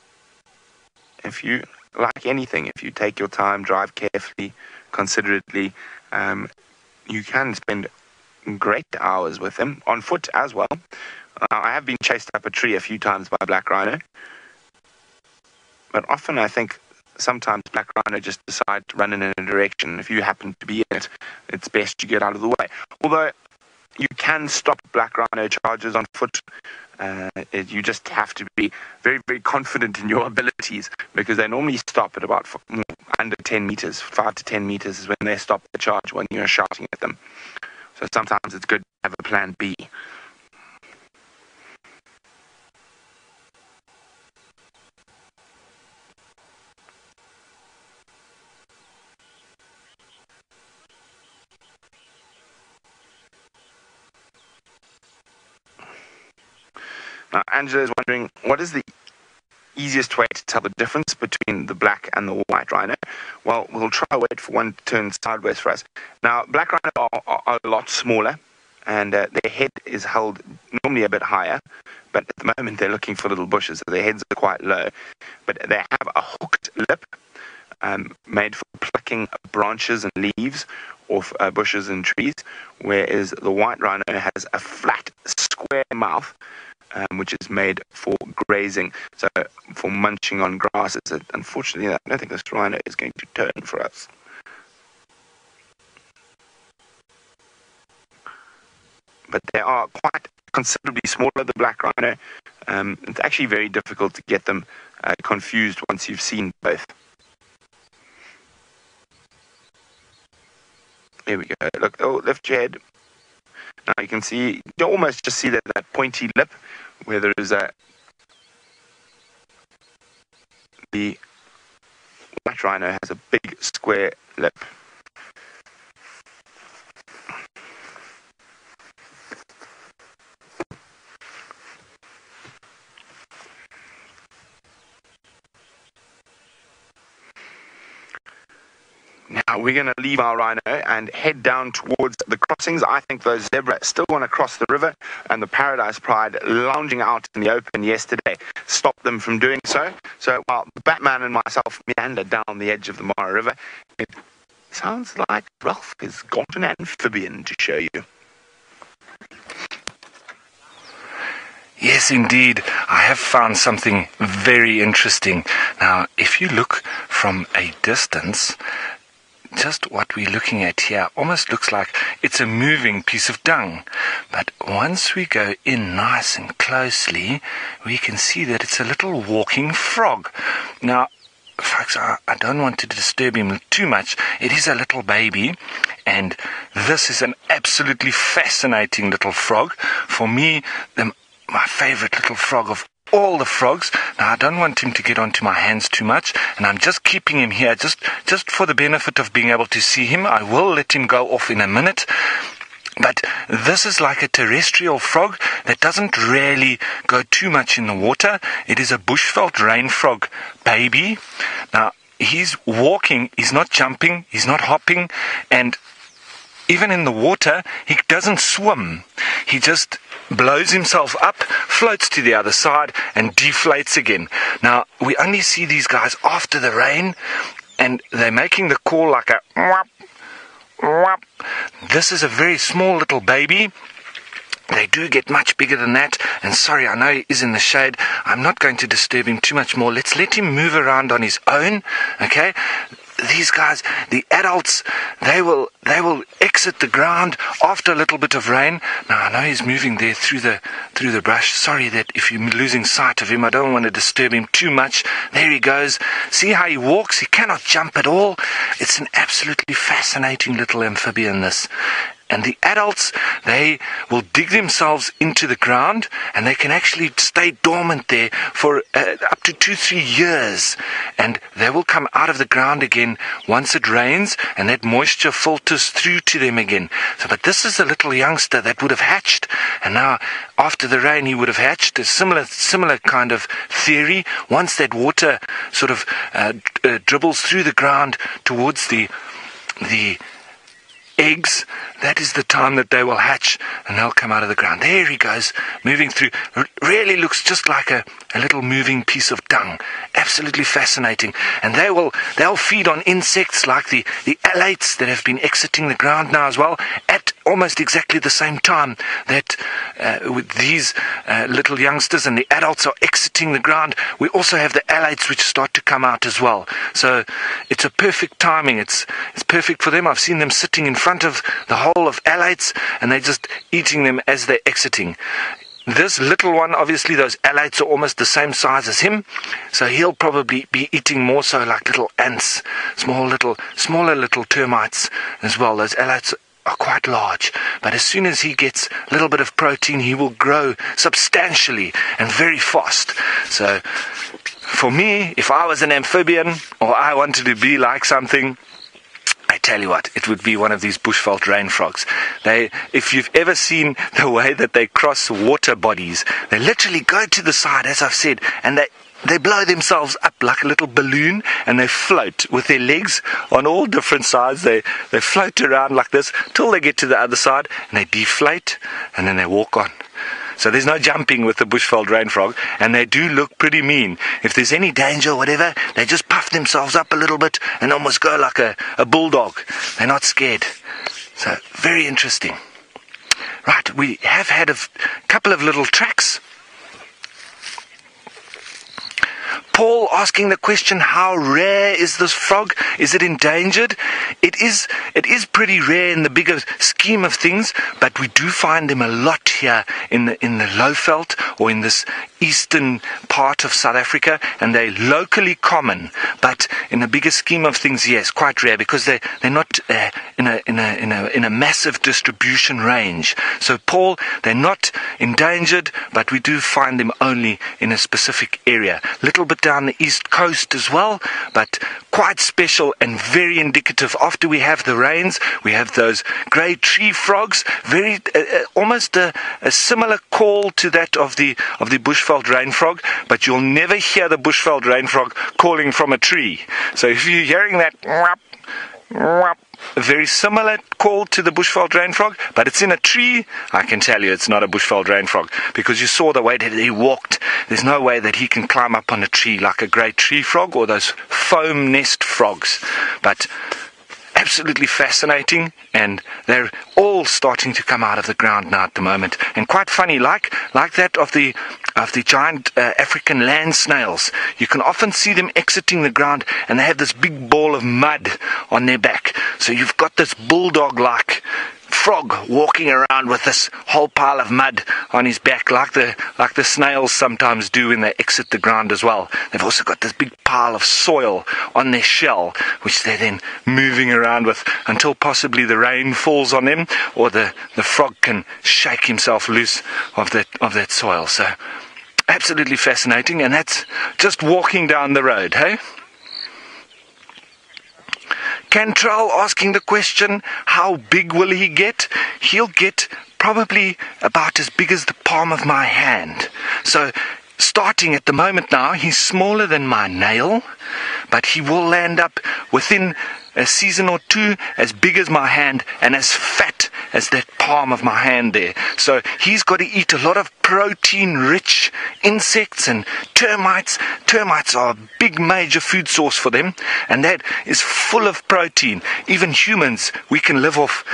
if you, like anything, if you take your time, drive carefully, considerately, you can spend great hours with them, on foot as well. I have been chased up a tree a few times by black rhino, but often I think sometimes black rhino just decide to run in a direction. If you happen to be in it, it's best you get out of the way. Although you can stop black rhino charges on foot. You just have to be very, very confident in your abilities, because they normally stop at about under 10 meters. 5 to 10 meters is when they stop the charge when you're shouting at them. So sometimes it's good to have a plan B. Now, Angela is wondering, what is the easiest way to tell the difference between the black and the white rhino? Well, we'll try wait for one to turn sideways for us. Now, black rhino are a lot smaller. and their head is held normally a bit higher, but at the moment they're looking for little bushes, so their heads are quite low. But they have a hooked lip made for plucking branches and leaves off bushes and trees, whereas the white rhino has a flat, square mouth, which is made for grazing, so for munching on grasses. Unfortunately, I don't think this rhino is going to turn for us. But they are quite considerably smaller, the black rhino. It's actually very difficult to get them confused once you've seen both. Here we go. Look, oh, lift your head. Now you can see, you almost just see that pointy lip where there is the white rhino has a big square lip. Now we're going to leave our rhino and head down towards the crossings. I think those zebra still want to cross the river, and the Paradise Pride lounging out in the open yesterday stopped them from doing so. So while Batman and myself meander down the edge of the Mara River, it sounds like Ralph has got an amphibian to show you. Yes, indeed. I have found something very interesting. Now, if you look from a distance, just what we're looking at here almost looks like it's a moving piece of dung. But once we go in nice and closely, we can see that it's a little walking frog. Now, folks, I don't want to disturb him too much. It is a little baby, and this is an absolutely fascinating little frog. For me, my favorite little frog of all the frogs. Now, I don't want him to get onto my hands too much, and I'm just keeping him here just for the benefit of being able to see him. I will let him go off in a minute. But this is like a terrestrial frog that doesn't really go too much in the water. It is a Bushveld rain frog baby. Now, he's walking, he's not jumping, he's not hopping, and even in the water, he doesn't swim. He just blows himself up, floats to the other side, and deflates again. Now, we only see these guys after the rain, and they're making the call like a whap, whap. This is a very small little baby. They do get much bigger than that, and sorry, I know he is in the shade. I'm not going to disturb him too much more. Let's let him move around on his own, okay? These guys, the adults, they will exit the ground after a little bit of rain. Now, I know he's moving there through the brush. Sorry that if you're losing sight of him, I don't want to disturb him too much. There he goes. See how he walks? He cannot jump at all. It's an absolutely fascinating little amphibian, this. And the adults, they will dig themselves into the ground, and they can actually stay dormant there for up to 2-3 years. And they will come out of the ground again once it rains, and that moisture filters through to them again. So, but this is a little youngster that would have hatched, and now after the rain he would have hatched. A similar kind of theory. Once that water sort of dribbles through the ground towards the eggs, that is the time that they will hatch, and they'll come out of the ground. There he goes, moving through. Really looks just like a little moving piece of dung. Absolutely fascinating. And they'll feed on insects like the alates that have been exiting the ground now as well, at almost exactly the same time that with these little youngsters and the adults are exiting the ground. We also have the alates which start to come out as well. So it's a perfect timing. It's perfect for them. I've seen them sitting in front of the hole of alates, and they're just eating them as they're exiting. This little one, obviously those alates are almost the same size as him, so he'll probably be eating more so like little ants, smaller little termites as well. Those alates are quite large, but as soon as he gets a little bit of protein, he will grow substantially and very fast. So for me, if I was an amphibian or I wanted to be like something, I tell you what, it would be one of these Bushveld rain frogs. If you've ever seen the way that they cross water bodies, they literally go to the side, as I've said, and they they blow themselves up like a little balloon, and they float with their legs on all different sides. They float around like this till they get to the other side, and they deflate, and then they walk on. So there's no jumping with the Bushveld rain frog, and they do look pretty mean. If there's any danger or whatever, they just puff themselves up a little bit and almost go like a bulldog. They're not scared. So very interesting. Right, we have had a couple of little tracks. Paul asking the question, how rare is this frog? Is it endangered? It is pretty rare in the bigger scheme of things, but we do find them a lot here in the Lowveld, or in this eastern part of South Africa, and they're locally common. But in the bigger scheme of things, yes, quite rare, because they're not in a massive distribution range. So Paul, they're not endangered, but we do find them only in a specific area. Little bit down the east coast as well, but quite special and very indicative. After we have the rains, we have those grey tree frogs, very almost a similar call to that of the Bushveld rain frog, but you'll never hear the Bushveld rain frog calling from a tree. So if you're hearing that a very similar call to the Bushveld rain frog, but it's in a tree, I can tell you it's not a Bushveld rain frog, because you saw the way that he walked. There's no way that he can climb up on a tree like a great tree frog or those foam nest frogs. But absolutely fascinating, and they're all starting to come out of the ground now at the moment, and quite funny, like that of the giant African land snails. You can often see them exiting the ground, and they have this big ball of mud on their back. So you've got this bulldog-like frog walking around with this whole pile of mud on his back, like the snails sometimes do when they exit the ground as well. They've also got this big pile of soil on their shell, which they're then moving around with until possibly the rain falls on them, or the frog can shake himself loose of that soil. So absolutely fascinating, and that's just walking down the road, hey? Cantrell asking the question, how big will he get? He'll get probably about as big as the palm of my hand. So starting at the moment now, he's smaller than my nail, but he will land up within a season or two as big as my hand and as fat as that palm of my hand there. So he's got to eat a lot of protein-rich insects and termites. Termites are a big major food source for them, and that is full of protein. Even humans, we can live off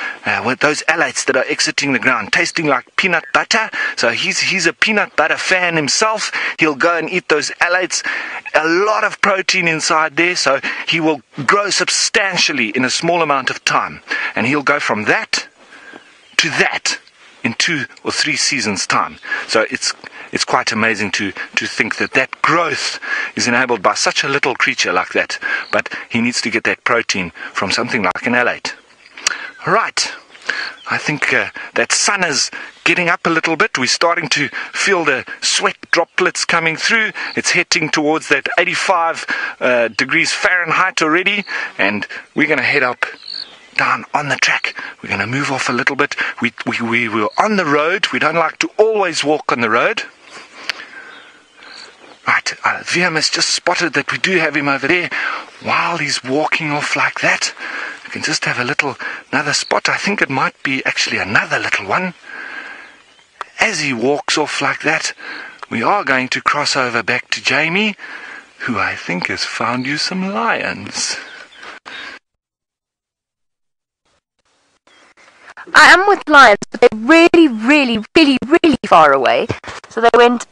with those alates that are exiting the ground, tasting like peanut butter. So he's a peanut butter fan himself. He'll go and eat those alates. A lot of protein inside there, so he will grow substantially in a small amount of time, and he'll go from that to that in 2 or 3 seasons' time. So it's quite amazing to think that growth is enabled by such a little creature like that. But he needs to get that protein from something like an alate. Right. I think that sun is getting up a little bit. We're starting to feel the sweat droplets coming through. It's heading towards that 85 degrees Fahrenheit already, and we're going to head up down on the track. We're going to move off a little bit. We were on the road. We don't like to always walk on the road. Right, VM has just spotted that we do have him over there. While he's walking off like that, we can just have another spot. I think it might be actually another little one. As he walks off like that, we are going to cross over back to Jamie, who I think has found you some lions. I am with lions, but they're really, really, really, really far away. So they went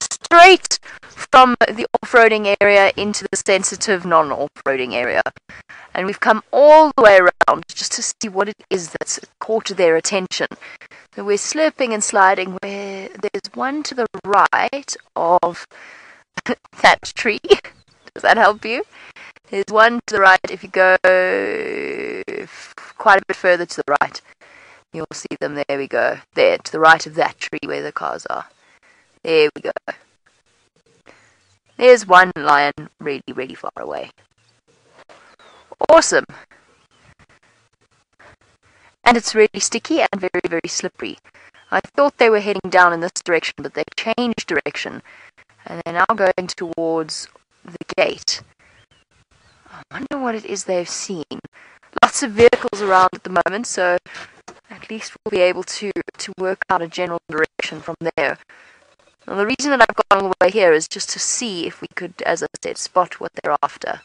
straight from the off-roading area into the sensitive non-off-roading area. And we've come all the way around just to see what it is that's caught their attention. So we're slurping and sliding where there's one to the right of that tree. Does that help you? There's one to the right. If you go quite a bit further to the right, you'll see them. There we go. There, to the right of that tree where the cars are. There we go. There's one lion really, really far away. Awesome. And it's really sticky and very, very slippery. I thought they were heading down in this direction, but they changed direction And they're now going towards the gate. I wonder what it is they've seen. Lots of vehicles around at the moment, so at least we'll be able to work out a general direction from there. And the reason that I've gone all the way here is just to see if we could, as I said, spot what they're after.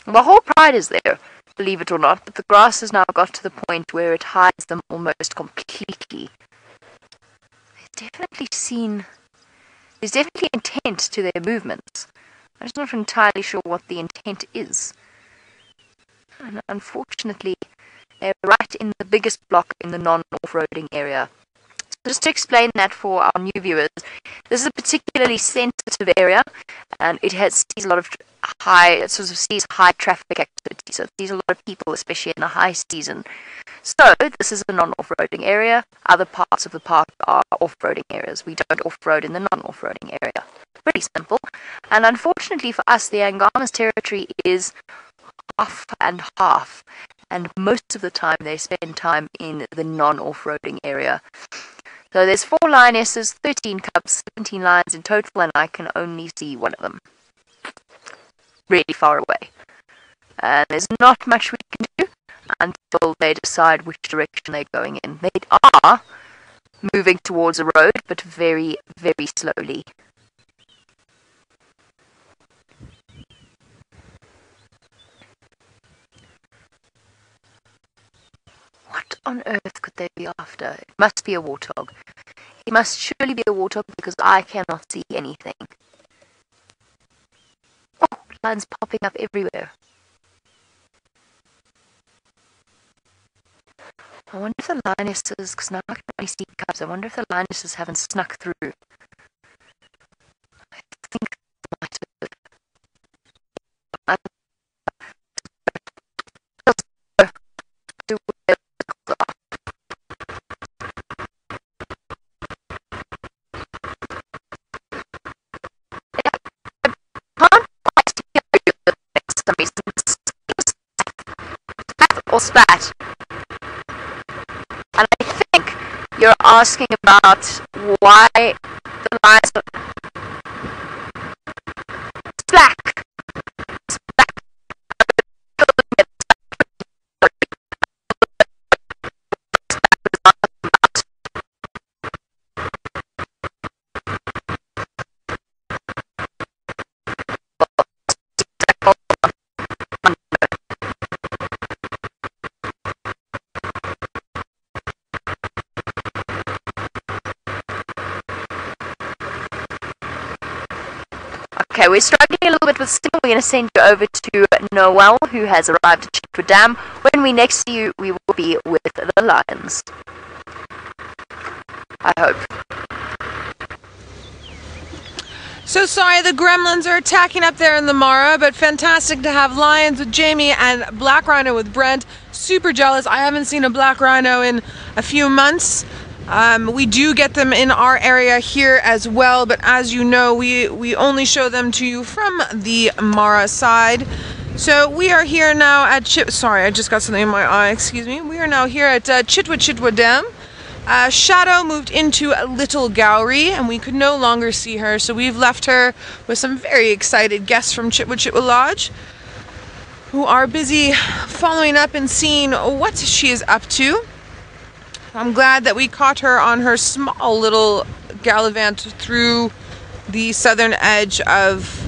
And the whole pride is there, believe it or not, but the grass has now got to the point where it hides them almost completely. There's definitely intent to their movements. I'm just not entirely sure what the intent is. And unfortunately, they're right in the biggest block in the non-off-roading area. So just to explain that for our new viewers, this is a particularly sensitive area, and it sees a lot of high traffic activity. So it sees a lot of people, especially in the high season. So this is a non-off-roading area. Other parts of the park are off-roading areas. We don't off-road in the non-off-roading area. Pretty simple. And unfortunately for us, the Angama's territory is half and half. And most of the time they spend time in the non-off-roading area. So there's 4 lionesses, 13 cubs, 17 lions in total, and I can only see one of them. Really far away. And there's not much we can do until they decide which direction they're going in. They are moving towards a road, but very, very slowly. What on earth could they be after? It must be a warthog. It must surely be a warthog because I cannot see anything. Oh, lions popping up everywhere. I wonder if the lionesses, because now I can only see cubs, I wonder if the lionesses haven't snuck through. I think they might have. Or spat. And I think you're asking about why the lions are black. Okay, we're struggling a little bit with signal. We're going to send you over to Noel, who has arrived at Chitwa Dam. When we next see you, we will be with the lions. I hope. So sorry the gremlins are attacking up there in the Mara, but fantastic to have lions with Jamie and black rhino with Brent. Super jealous. I haven't seen a black rhino in a few months. We do get them in our area here as well, but as you know, we only show them to you from the Mara side. So we are here now at sorry, I just got something in my eye, excuse me. We are now here at Chitwa Dam. Shadow moved into a little gallery and we could no longer see her, so we've left her with some very excited guests from Chitwa Lodge who are busy following up and seeing what she is up to. I'm glad that we caught her on her small little gallivant through the southern edge of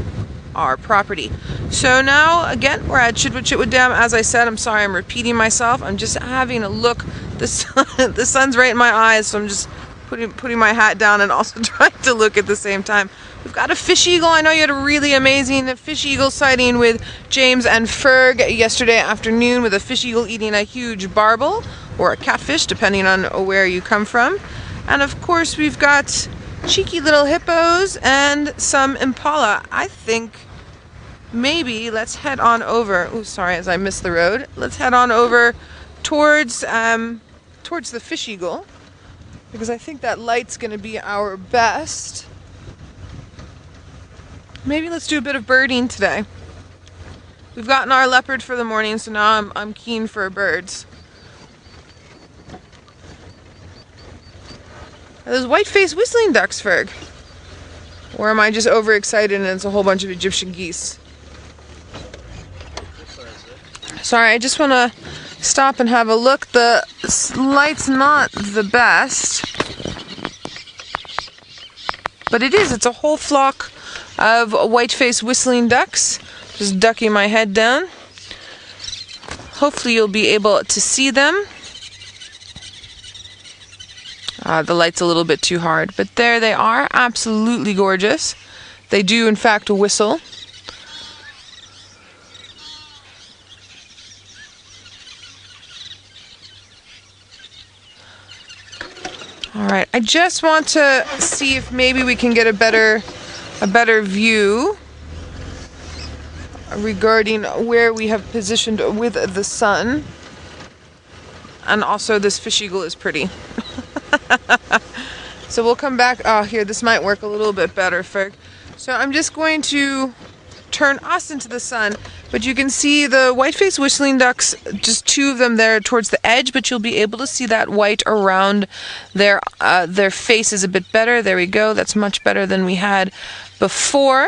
our property. So now, again, we're at Chitwa Dam. As I said, I'm sorry I'm repeating myself. I'm just having a look. The sun's right in my eyes, so I'm just putting my hat down and also trying to look at the same time. We've got a fish eagle. I know you had a really amazing fish eagle sighting with James and Ferg yesterday afternoon, with a fish eagle eating a huge barbel, or a catfish, depending on where you come from. And of course we've got cheeky little hippos and some impala. I think maybe let's head on over. Oh, sorry, as I missed the road. Let's head on over towards the fish eagle, because I think that light's going to be our best. Maybe let's do a bit of birding today. We've gotten our leopard for the morning, so now I'm keen for birds. Those white-faced whistling ducks, Ferg. Or am I just overexcited and it's a whole bunch of Egyptian geese? Sorry, I just want to stop and have a look. The light's not the best. But it is. It's a whole flock of white-faced whistling ducks. Just ducking my head down. Hopefully you'll be able to see them. The light's a little bit too hard, but there they are, absolutely gorgeous. They do in fact whistle. Alright, I just want to see if maybe we can get a better view regarding where we have positioned with the sun. And also this fish eagle is pretty. So we'll come back. Oh, here, this might work a little bit better, Ferg. So I'm just going to turn us into the sun, but you can see the white-faced whistling ducks, just two of them there towards the edge, but you'll be able to see that white around their faces a bit better. There we go. That's much better than we had before.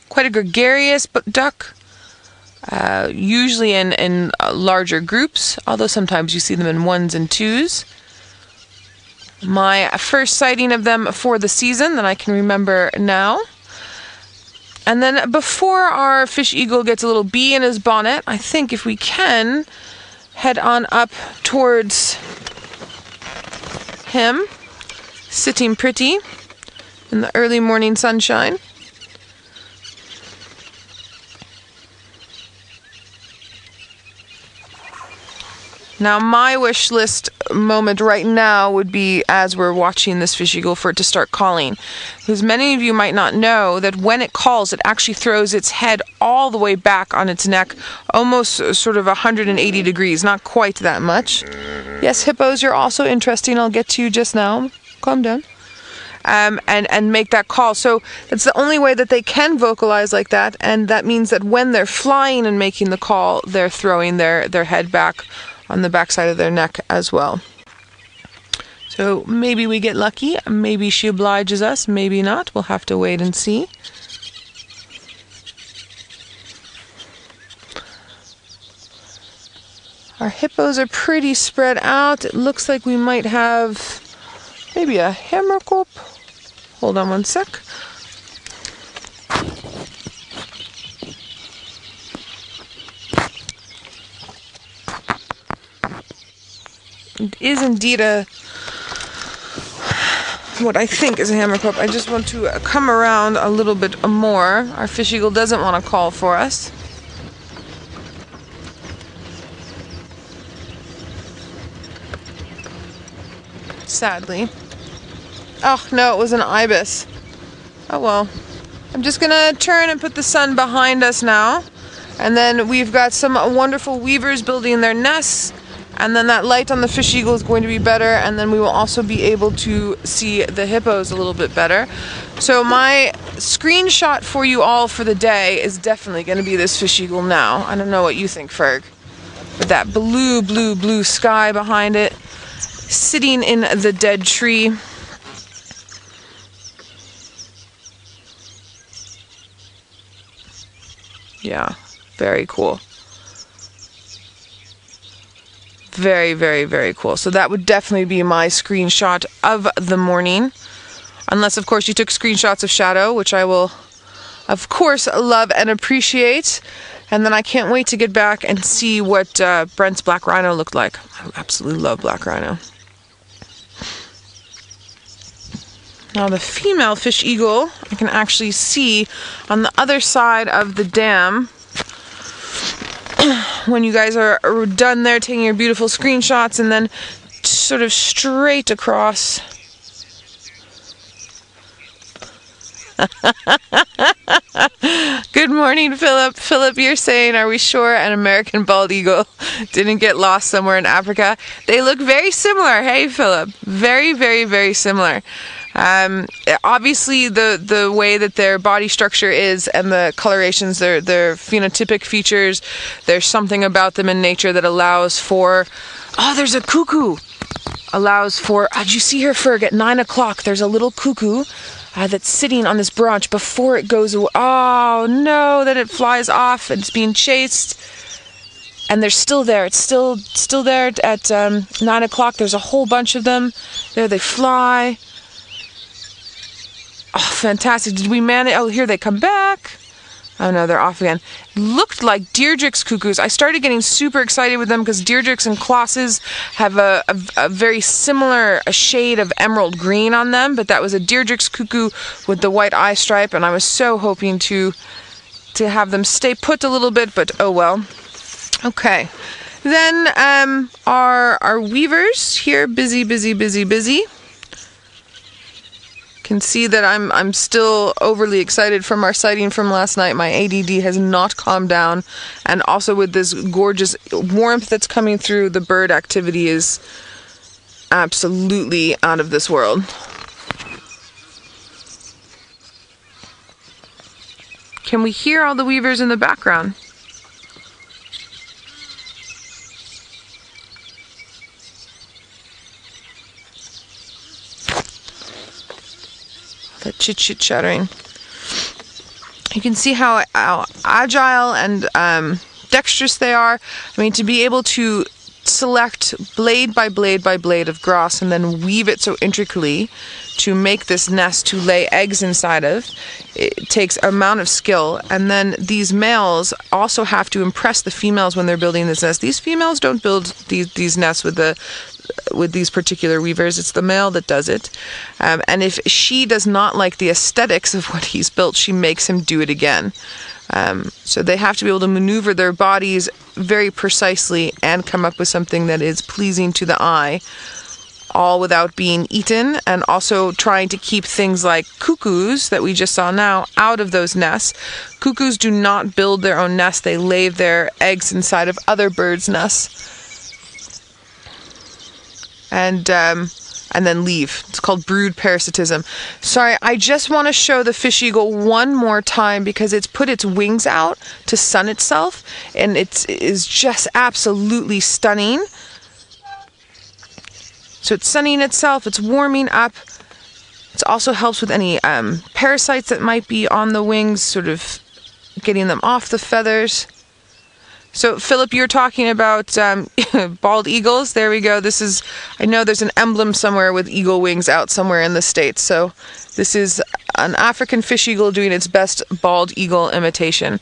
Quite a gregarious duck. Usually in larger groups, although sometimes you see them in ones and twos. My first sighting of them for the season that I can remember now. And then before our fish eagle gets a little bee in his bonnet, I think if we can head on up towards him, sitting pretty in the early morning sunshine. Now, my wish list moment right now would be, as we're watching this fish eagle, for it to start calling. Because many of you might not know that when it calls, it actually throws its head all the way back on its neck, almost sort of 180 degrees, not quite that much. Yes, hippos, you're also interesting. I'll get to you just now. Calm down. And make that call. So it's the only way that they can vocalize like that, and that means that when they're flying and making the call, they're throwing their head back on the backside of their neck as well. So maybe we get lucky, maybe she obliges us, maybe not. We'll have to wait and see. Our hippos are pretty spread out. It looks like we might have maybe a hammerkop. Hold on one sec. It is indeed what I think is a hammerkop. I just want to come around a little bit more. Our fish eagle doesn't want to call for us. Sadly. Oh no, it was an ibis. Oh well. I'm just gonna turn and put the sun behind us now. And then we've got some wonderful weavers building their nests. And then that light on the fish eagle is going to be better, and then we will also be able to see the hippos a little bit better. So my screenshot for you all for the day is definitely going to be this fish eagle now. I don't know what you think, Ferg. With that blue, blue, blue sky behind it, sitting in the dead tree. Yeah, very cool. Very, very, very cool. So that would definitely be my screenshot of the morning. Unless, of course, you took screenshots of shadow, which I will, of course, love and appreciate. And then I can't wait to get back and see what Brent's black rhino looked like. I absolutely love black rhino. Now the female fish eagle, I can actually see on the other side of the dam. When you guys are done there taking your beautiful screenshots, and then sort of straight across. Good morning, Philip. Philip, you're saying, are we sure an American bald eagle didn't get lost somewhere in Africa? They look very similar. Hey, Philip. Very, very, very similar. Obviously, the way that their body structure is and the colorations, their phenotypic features, there's something about them in nature that allows for... Oh, there's a cuckoo! Allows for... Did you see her, Ferg? At 9 o'clock, there's a little cuckoo that's sitting on this branch before it goes away. Oh no, then it flies off and it's being chased. And they're still there. It's still there at 9 o'clock. There's a whole bunch of them. There they fly. Oh, fantastic. Did we manage? Oh, here they come back. Oh no, they're off again. Looked like Deirdre's cuckoos. I started getting super excited with them because Deirdre's and Klosses have a very similar shade of emerald green on them, but that was a Deirdre's cuckoo with the white eye stripe, and I was so hoping to have them stay put a little bit, but oh well. Okay, then our weavers here, busy. Can see that I'm still overly excited from our sighting from last night. My ADD has not calmed down, and also with this gorgeous warmth that's coming through, the bird activity is absolutely out of this world. Can we hear all the weavers in the background? That chit-chattering. You can see how agile and dexterous they are. I mean, to be able to select blade by blade by blade of grass and then weave it so intricately to make this nest to lay eggs inside of, it takes an amount of skill. And then these males also have to impress the females when they're building this nest. These females don't build these nests with these particular weavers. It's the male that does it, and if she does not like the aesthetics of what he's built, she makes him do it again. So they have to be able to maneuver their bodies very precisely and come up with something that is pleasing to the eye, all without being eaten, and also trying to keep things like cuckoos that we just saw now out of those nests. Cuckoos do not build their own nests. They lay their eggs inside of other birds' nests and then leave. It's called brood parasitism. Sorry, I just want to show the fish eagle one more time because it's put its wings out to sun itself, and it is just absolutely stunning. So it's sunning itself, it's warming up. It also helps with any parasites that might be on the wings, sort of getting them off the feathers. So, Philip, you're talking about bald eagles. There we go. I know there's an emblem somewhere with eagle wings out somewhere in the States. So, this is an African fish eagle doing its best bald eagle imitation.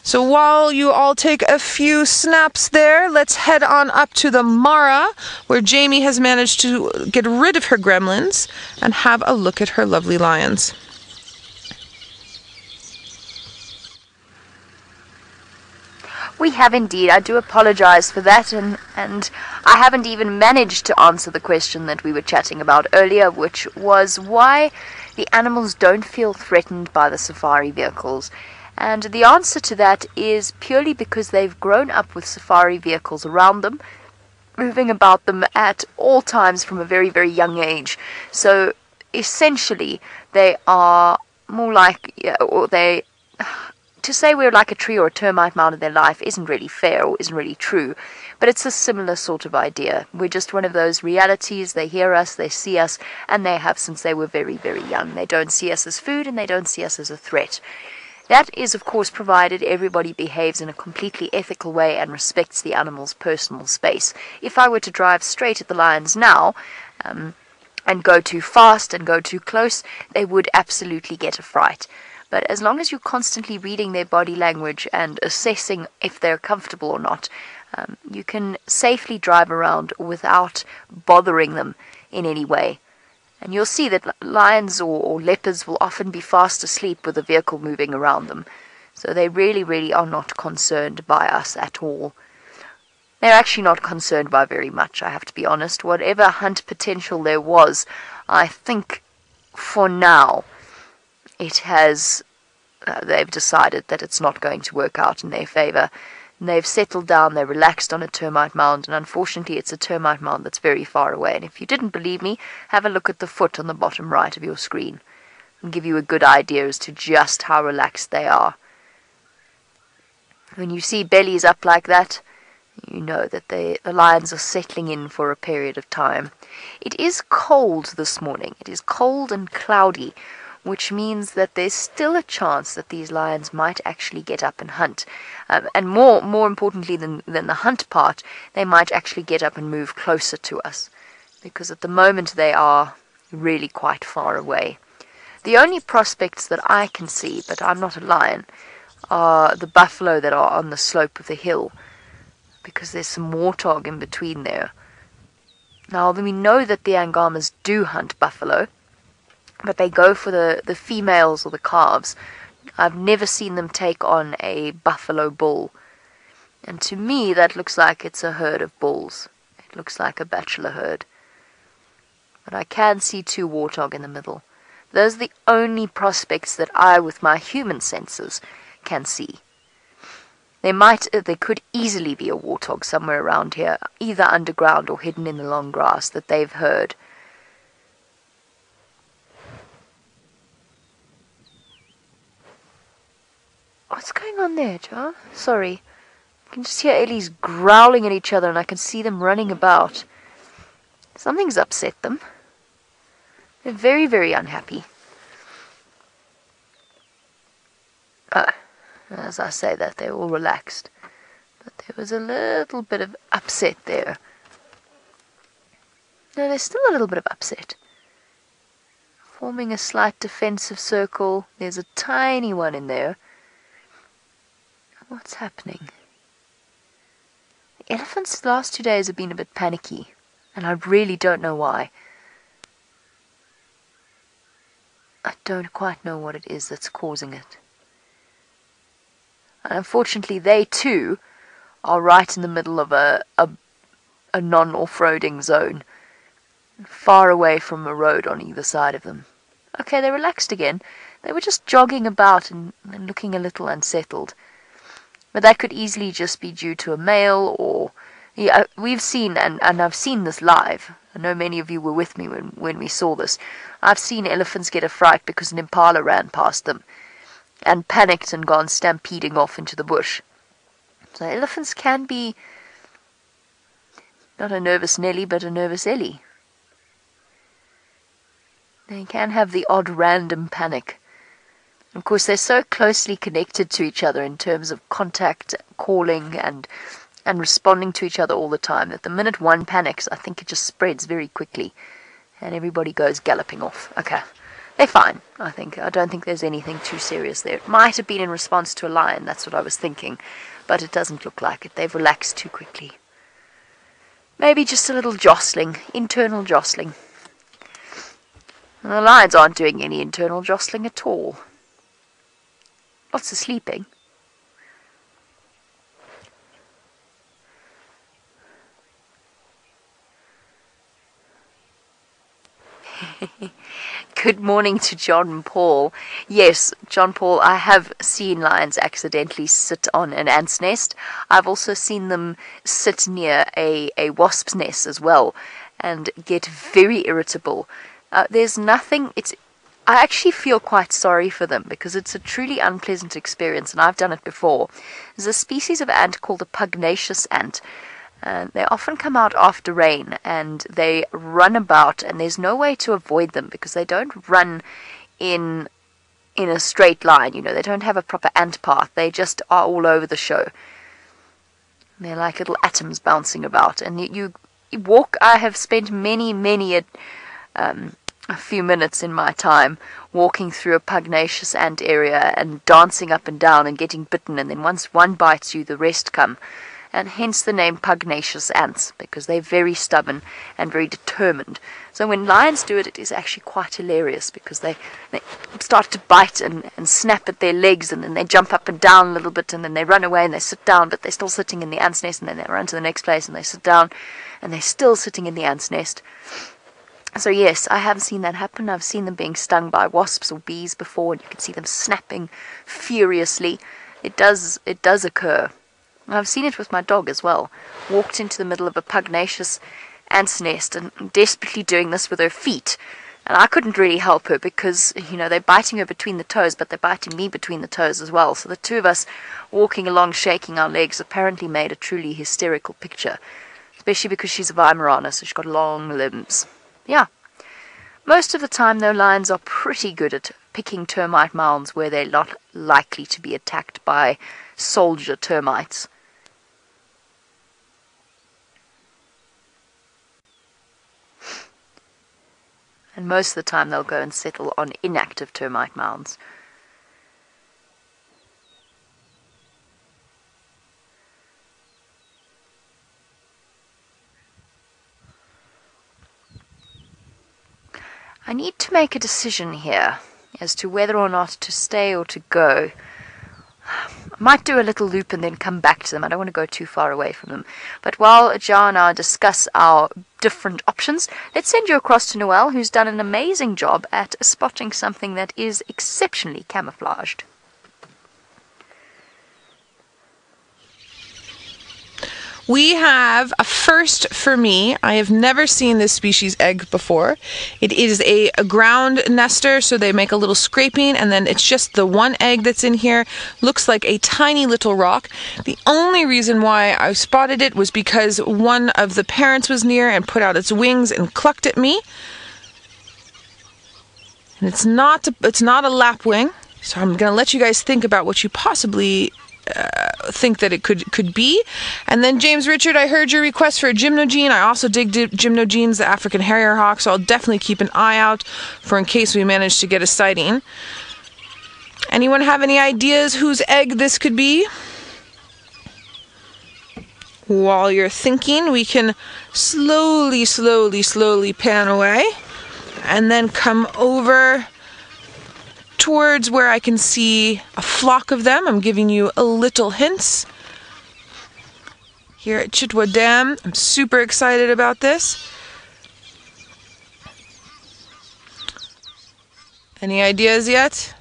So, while you all take a few snaps there, let's head on up to the Mara, where Jamie has managed to get rid of her gremlins and have a look at her lovely lions. We have indeed. I do apologize for that, and I haven't even managed to answer the question that we were chatting about earlier, which was why the animals don't feel threatened by the safari vehicles. And the answer to that is purely because they've grown up with safari vehicles around them, moving about them at all times from a very, very young age. So essentially they are more like, to say we're like a tree or a termite mound in their life isn't really fair or isn't really true, but it's a similar sort of idea. We're just one of those realities. They hear us, they see us, and they have since they were very, very young. They don't see us as food, and they don't see us as a threat. That is, of course, provided everybody behaves in a completely ethical way and respects the animal's personal space. If I were to drive straight at the lions now, and go too fast and go too close, they would absolutely get a fright. But as long as you're constantly reading their body language and assessing if they're comfortable or not, you can safely drive around without bothering them in any way. And you'll see that lions or leopards will often be fast asleep with the vehicle moving around them. So they really, really are not concerned by us at all. They're actually not concerned by very much, I have to be honest. Whatever hunt potential there was, I think for now it has, they've decided that it's not going to work out in their favor. And they've settled down, they're relaxed on a termite mound, and unfortunately it's a termite mound that's very far away. And if you didn't believe me, have a look at the foot on the bottom right of your screen. It'll give you a good idea as to just how relaxed they are. When you see bellies up like that, you know that the lions are settling in for a period of time. It is cold this morning. It is cold and cloudy, which means that there's still a chance that these lions might actually get up and hunt. And more importantly than the hunt part, they might actually get up and move closer to us, because at the moment they are really quite far away. The only prospects that I can see, but I'm not a lion, are the buffalo that are on the slope of the hill, because there's some warthog in between there. Now, we know that the Angamas do hunt buffalo, but they go for the females or the calves. I've never seen them take on a buffalo bull. And to me, that looks like it's a herd of bulls. It looks like a bachelor herd. But I can see 2 warthog in the middle. Those are the only prospects that I, with my human senses, can see. There could easily be a warthog somewhere around here, either underground or hidden in the long grass that they've heard. What's going on there, Joe? Sorry. I can just hear Ellies growling at each other and I can see them running about. Something's upset them. They're very, very unhappy. As I say that, they're all relaxed. But there was a little bit of upset there. No, there's still a little bit of upset. Forming a slight defensive circle. There's a tiny one in there. What's happening? The elephants the last 2 days have been a bit panicky, and I really don't know why. I don't quite know what it is that's causing it. And unfortunately, they too are right in the middle of a non-off-roading zone, far away from a road on either side of them. Okay, they're relaxed again. They were just jogging about and looking a little unsettled. But that could easily just be due to a male or... Yeah, we've seen, and I've seen this live. I know many of you were with me when we saw this. I've seen elephants get a fright because an impala ran past them and panicked and gone stampeding off into the bush. So elephants can be not a nervous Nelly, but a nervous Ellie. They can have the odd random panic. Of course, they're so closely connected to each other in terms of contact, calling, and responding to each other all the time, that the minute one panics, I think it just spreads very quickly, and everybody goes galloping off. Okay, they're fine, I think. I don't think there's anything too serious there. It might have been in response to a lion, that's what I was thinking, but it doesn't look like it. They've relaxed too quickly. Maybe just a little jostling, internal jostling. And the lions aren't doing any internal jostling at all. Lots of sleeping. Good morning to John Paul. Yes, John Paul, I have seen lions accidentally sit on an ant's nest. I've also seen them sit near a wasp's nest as well and get very irritable. There's nothing... I actually feel quite sorry for them because it's a truly unpleasant experience, and I've done it before. There's a species of ant called a pugnacious ant. They often come out after rain, and they run about, and there's no way to avoid them because they don't run in a straight line. You know, they don't have a proper ant path. They just are all over the show. They're like little atoms bouncing about, and you walk. I have spent many a few minutes in my time walking through a pugnacious ant area and dancing up and down and getting bitten, and then once one bites you, the rest come. And hence the name pugnacious ants, because they're very stubborn and very determined. So when lions do it, it is actually quite hilarious, because they start to bite and snap at their legs, and then they jump up and down a little bit, and then they run away and they sit down, but they're still sitting in the ant's nest, and then they run to the next place and they sit down, and they're still sitting in the ant's nest. So yes, I have seen that happen. I've seen them being stung by wasps or bees before, and you can see them snapping furiously. It does occur. I've seen it with my dog as well. Walked into the middle of a pugnacious ant's nest and desperately doing this with her feet. And I couldn't really help her because, you know, they're biting her between the toes, but they're biting me between the toes as well. So the two of us walking along, shaking our legs, apparently made a truly hysterical picture. Especially because she's a Weimaraner, so she's got long limbs. Yeah. Most of the time, though, lions are pretty good at picking termite mounds where they're not likely to be attacked by soldier termites. And most of the time they'll go and settle on inactive termite mounds. I need to make a decision here as to whether or not to stay or to go. I might do a little loop and then come back to them. I don't want to go too far away from them. But while Jar and I discuss our different options, let's send you across to Noelle, who's done an amazing job at spotting something that is exceptionally camouflaged. We have a first for me. I have never seen this species egg before. It is a ground nester, so they make a little scraping, and then it's just the one egg that's in here. Looks like a tiny little rock. The only reason why I spotted it was because one of the parents was near and put out its wings and clucked at me. And it's not a lapwing, so I'm going to let you guys think about what you possibly think that it could be. And then James Richard, I heard your request for a gymnogene. I also dig gymnogenes, the African harrier hawk, so I'll definitely keep an eye out for in case we manage to get a sighting. Anyone have any ideas whose egg this could be? While you're thinking, we can slowly pan away and then come over towards where I can see a flock of them. I'm giving you a little hints. Here at Chitwa Dam, I'm super excited about this. Any ideas yet?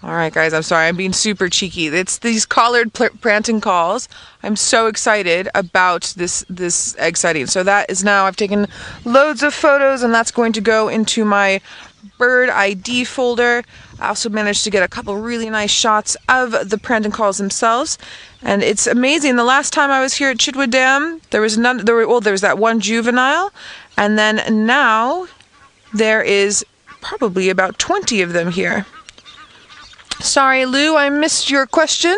Alright guys, I'm sorry, I'm being super cheeky. It's these collared prancing calls. I'm so excited about this egg sighting. So that is now, I've taken loads of photos and that's going to go into my bird ID folder. I also managed to get a couple really nice shots of the prancing calls themselves. And it's amazing. The last time I was here at Chitwa Dam, there was that one juvenile, and then now there is probably about 20 of them here. Sorry, Lou, I missed your question.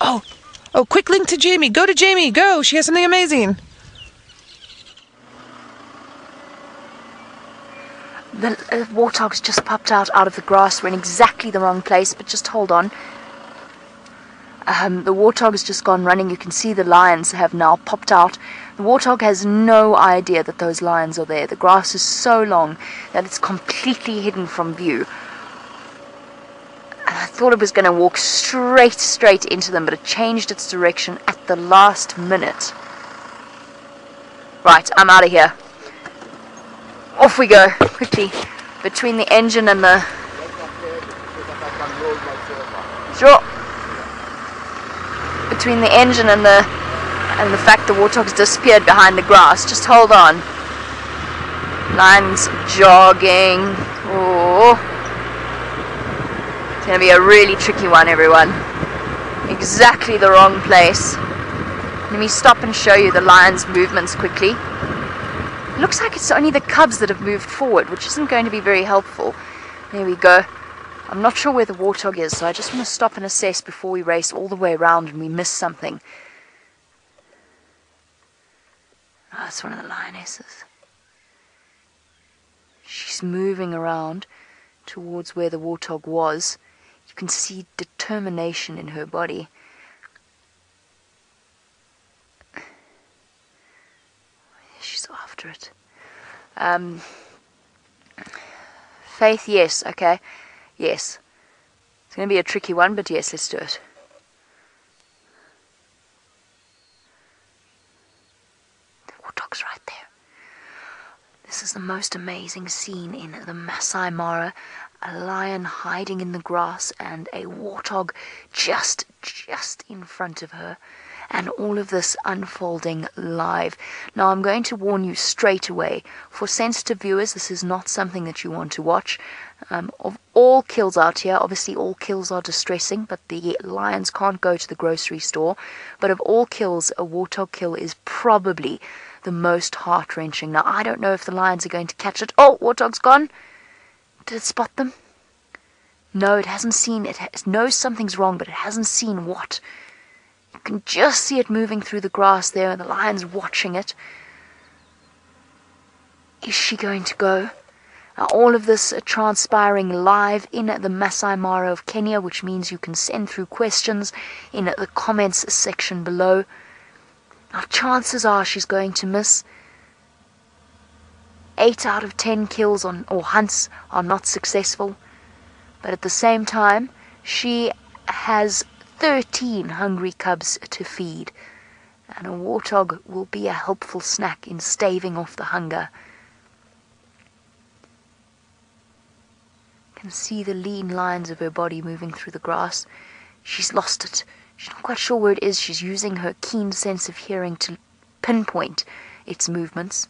Oh, quick link to Jamie. Go to Jamie, go. She has something amazing. The warthog's just popped out of the grass. We're in exactly the wrong place, but just hold on. The warthog has just gone running. You can see the lions have now popped out. The warthog has no idea that those lions are there. The grass is so long that it's completely hidden from view. And I thought it was going to walk straight into them, but it changed its direction at the last minute. Right, I'm out of here. Off we go, quickly, between the engine and the... Sure. Between the engine and the fact the warthog's disappeared behind the grass. Just hold on. Lions jogging. Oh. It's going to be a really tricky one, everyone. Exactly the wrong place. Let me stop and show you the lion's movements quickly. It looks like it's only the cubs that have moved forward, which isn't going to be very helpful. There we go. I'm not sure where the warthog is, so I just want to stop and assess before we race all the way around and we miss something. Oh, that's one of the lionesses. She's moving around towards where the warthog was. You can see determination in her body. She's after it. Faith, yes, okay. Yes. It's going to be a tricky one, but yes, let's do it. The warthog's right there. This is the most amazing scene in the Masai Mara. A lion hiding in the grass and a warthog just in front of her. And all of this unfolding live. Now I'm going to warn you straight away. For sensitive viewers, this is not something that you want to watch. Of all kills out here, obviously all kills are distressing, but the lions can't go to the grocery store. But of all kills, a warthog kill is probably the most heart-wrenching. Now I don't know if the lions are going to catch it. Oh, warthog's gone. Did it spot them? No, it hasn't seen. It knows something's wrong, but it hasn't seen what. You can just see it moving through the grass there, and the lion's watching it. Is she going to go? Now, all of this transpiring live in the Masai Mara of Kenya, which means you can send through questions in the comments section below. Now, chances are she's going to miss. 8 out of 10 kills or hunts are not successful. But at the same time, she has 13 hungry cubs to feed. And a warthog will be a helpful snack in staving off the hunger. You can see the lean lines of her body moving through the grass. She's lost it. She's not quite sure where it is. She's using her keen sense of hearing to pinpoint its movements.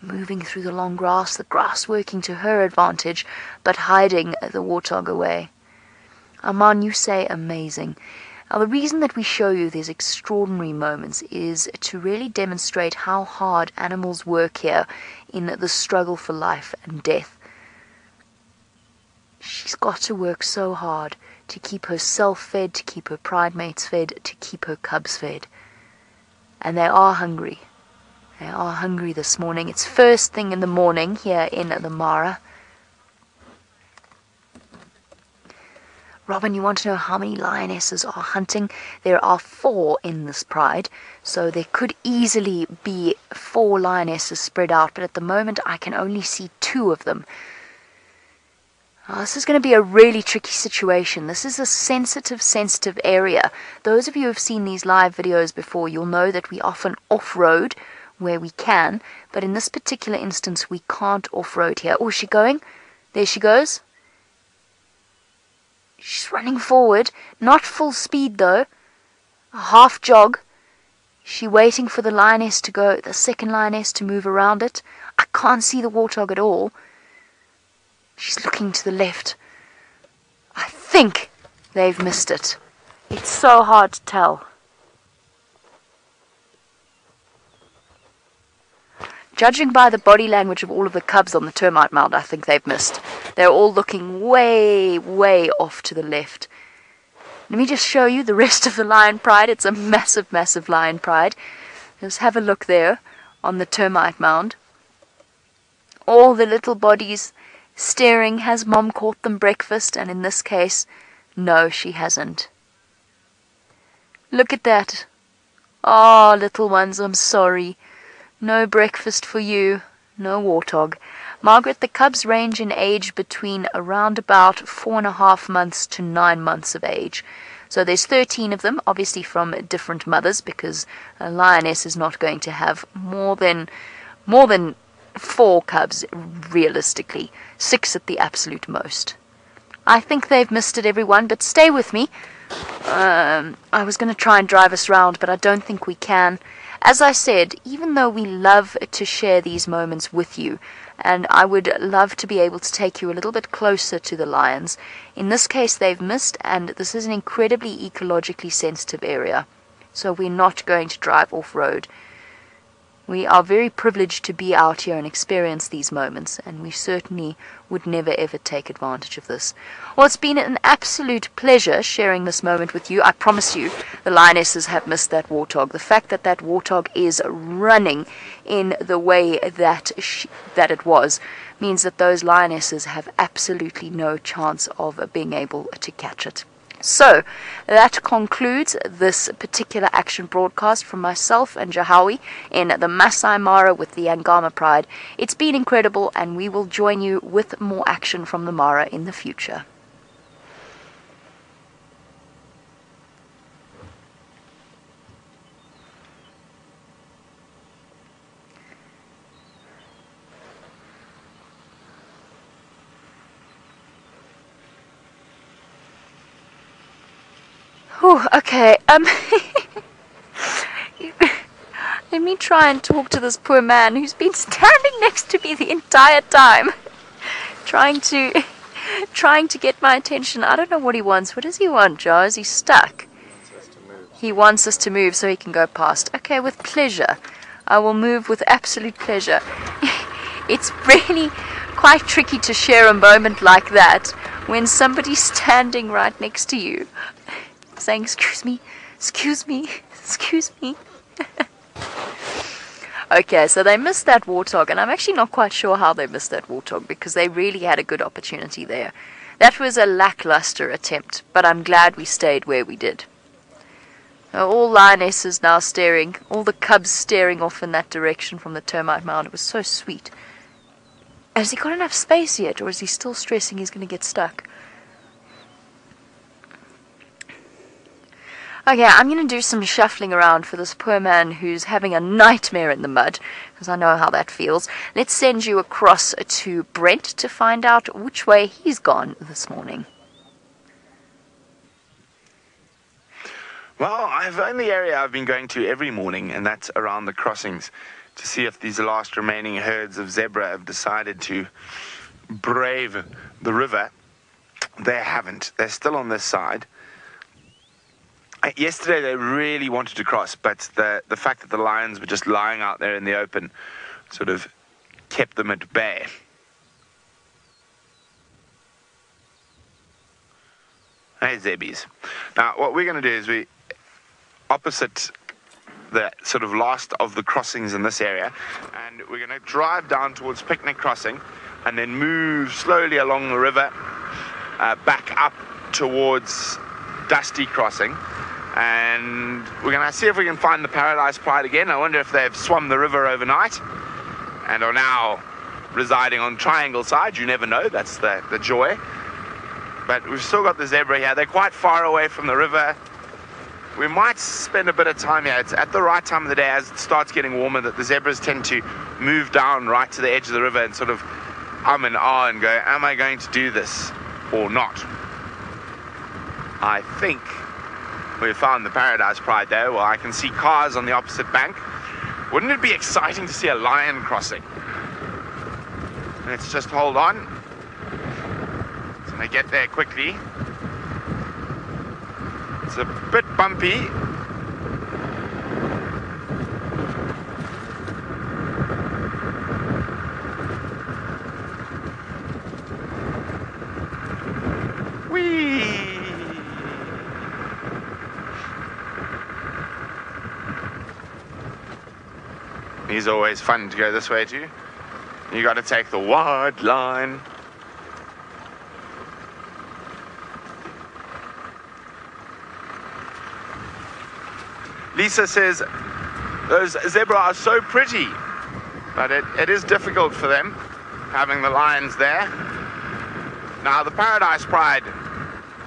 Moving through the long grass, the grass working to her advantage, but hiding the warthog away. Aman, you say amazing. Now, the reason that we show you these extraordinary moments is to really demonstrate how hard animals work here in the struggle for life and death. She's got to work so hard to keep herself fed, to keep her pride mates fed, to keep her cubs fed. And they are hungry. They are hungry this morning. It's first thing in the morning here in the Mara. Robin, you want to know how many lionesses are hunting? There are 4 in this pride, so there could easily be 4 lionesses spread out, but at the moment I can only see 2 of them. This is going to be a really tricky situation. This is a sensitive area. Those of you who have seen these live videos before, you'll know that we often off-road where we can, but in this particular instance we can't off-road here. Oh, is she going? There she goes. She's running forward, not full speed though, a half jog. Is she waiting for the lioness to go, the second lioness to move around it? I can't see the warthog at all. She's looking to the left. I think they've missed it. It's so hard to tell. Judging by the body language of all of the cubs on the termite mound, I think they've missed. They're all looking way, way off to the left. Let me just show you the rest of the lion pride. It's a massive, massive lion pride. Just have a look there on the termite mound. All the little bodies staring. Has Mom caught them breakfast? And in this case, no, she hasn't. Look at that. Oh, little ones, I'm sorry. No breakfast for you. No warthog. Margaret, the cubs range in age between around about 4.5 months to 9 months of age. So there's 13 of them, obviously from different mothers, because a lioness is not going to have more than 4 cubs, realistically. 6 at the absolute most. I think they've missed it, everyone, but stay with me. I was going to try and drive us round, but I don't think we can. As I said, even though we love to share these moments with you, and I would love to be able to take you a little bit closer to the lions, in this case they've missed, and this is an incredibly ecologically sensitive area, so we're not going to drive off-road. We are very privileged to be out here and experience these moments, and we certainly would never ever take advantage of this. Well, it's been an absolute pleasure sharing this moment with you. I promise you, the lionesses have missed that warthog. The fact that that warthog is running in the way that it was means that those lionesses have absolutely no chance of being able to catch it. So, that concludes this particular action broadcast from myself and Jahawi in the Masai Mara with the Angama Pride. It's been incredible, and we will join you with more action from the Mara in the future. Oh, okay, let me try and talk to this poor man who's been standing next to me the entire time, trying to get my attention. I don't know what he wants. What does he want, Joe? Is he stuck? He wants us to move so he can go past. Okay, with pleasure. I will move with absolute pleasure. It's really quite tricky to share a moment like that when somebody's standing right next to you saying, excuse me, excuse me, excuse me. Okay, so they missed that warthog, and I'm actually not quite sure how they missed that warthog because they really had a good opportunity there. That was a lackluster attempt, but I'm glad we stayed where we did. All lionesses now staring, all the cubs staring off in that direction from the termite mound. It was so sweet. Has he got enough space yet, or is he still stressing he's going to get stuck? Okay, I'm going to do some shuffling around for this poor man who's having a nightmare in the mud, because I know how that feels. Let's send you across to Brent to find out which way he's gone this morning. Well, I've owned the area I've been going to every morning, and that's around the crossings, to see if these last remaining herds of zebra have decided to brave the river. They haven't. They're still on this side. Yesterday they really wanted to cross, but the fact that the lions were just lying out there in the open sort of kept them at bay. Hey, zebbies. Now, what we're going to do is opposite the sort of last of the crossings in this area, and we're going to drive down towards Picnic Crossing and then move slowly along the river back up towards Dusty Crossing, and we're going to see if we can find the Paradise Pride again. I wonder if they've swum the river overnight and are now residing on Triangle side. You never know. That's the joy. But we've still got the zebra here. They're quite far away from the river. We might spend a bit of time here. It's at the right time of the day, as it starts getting warmer, that the zebras tend to move down right to the edge of the river and sort of and ah and go, am I going to do this or not? I think we found the Paradise Pride there. Well, I can see cars on the opposite bank. Wouldn't it be exciting to see a lion crossing? Let's just hold on. So I get there quickly. It's a bit bumpy. Whee! He's always fun to go this way too. You got to take the wide line. Lisa says those zebra are so pretty, but it is difficult for them having the lions there. Now the Paradise Pride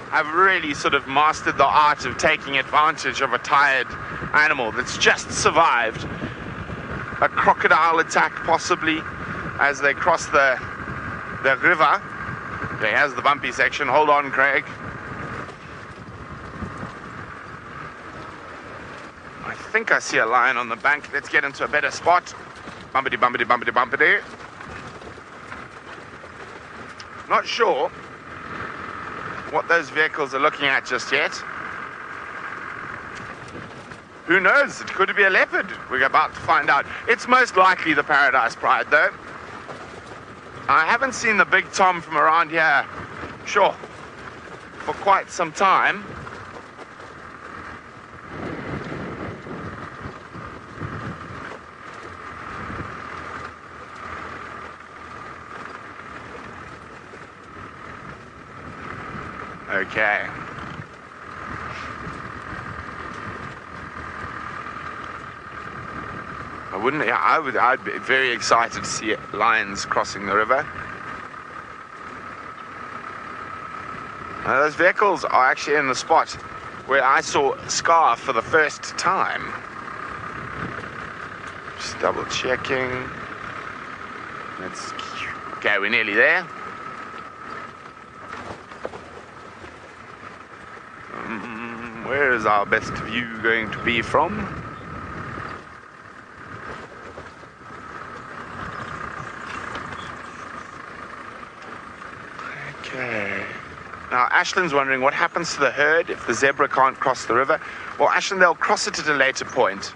have really sort of mastered the art of taking advantage of a tired animal that's just survived a crocodile attack, possibly, as they cross the river. There's the bumpy section. Hold on, Craig. I think I see a lion on the bank. Let's get into a better spot. Bumpity, bumpity, bumpity, bumpity. Not sure what those vehicles are looking at just yet. Who knows? It could be a leopard. We're about to find out. It's most likely the Paradise Pride, though. I haven't seen the big Tom from around here, sure, for quite some time. Okay. I'd be very excited to see lions crossing the river. Those vehicles are actually in the spot where I saw Scar for the first time. Just double checking. Okay, we're nearly there. Where is our best view going to be from? Okay. Now, Ashland's wondering what happens to the herd if the zebra can't cross the river. Well, Ashland, they'll cross it at a later point.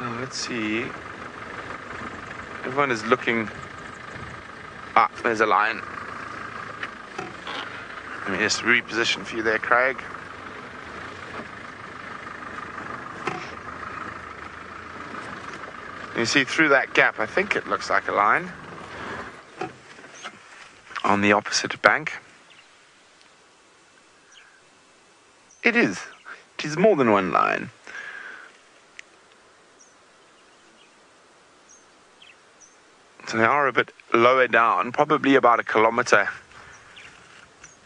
Now, let's see. Everyone is looking Ah, there's a lion. Let me just reposition for you there, Craig. You see through that gap, I think it looks like a lion. On the opposite bank. It is. It is more than one lion. So they are a bit lower down, probably about 1 kilometer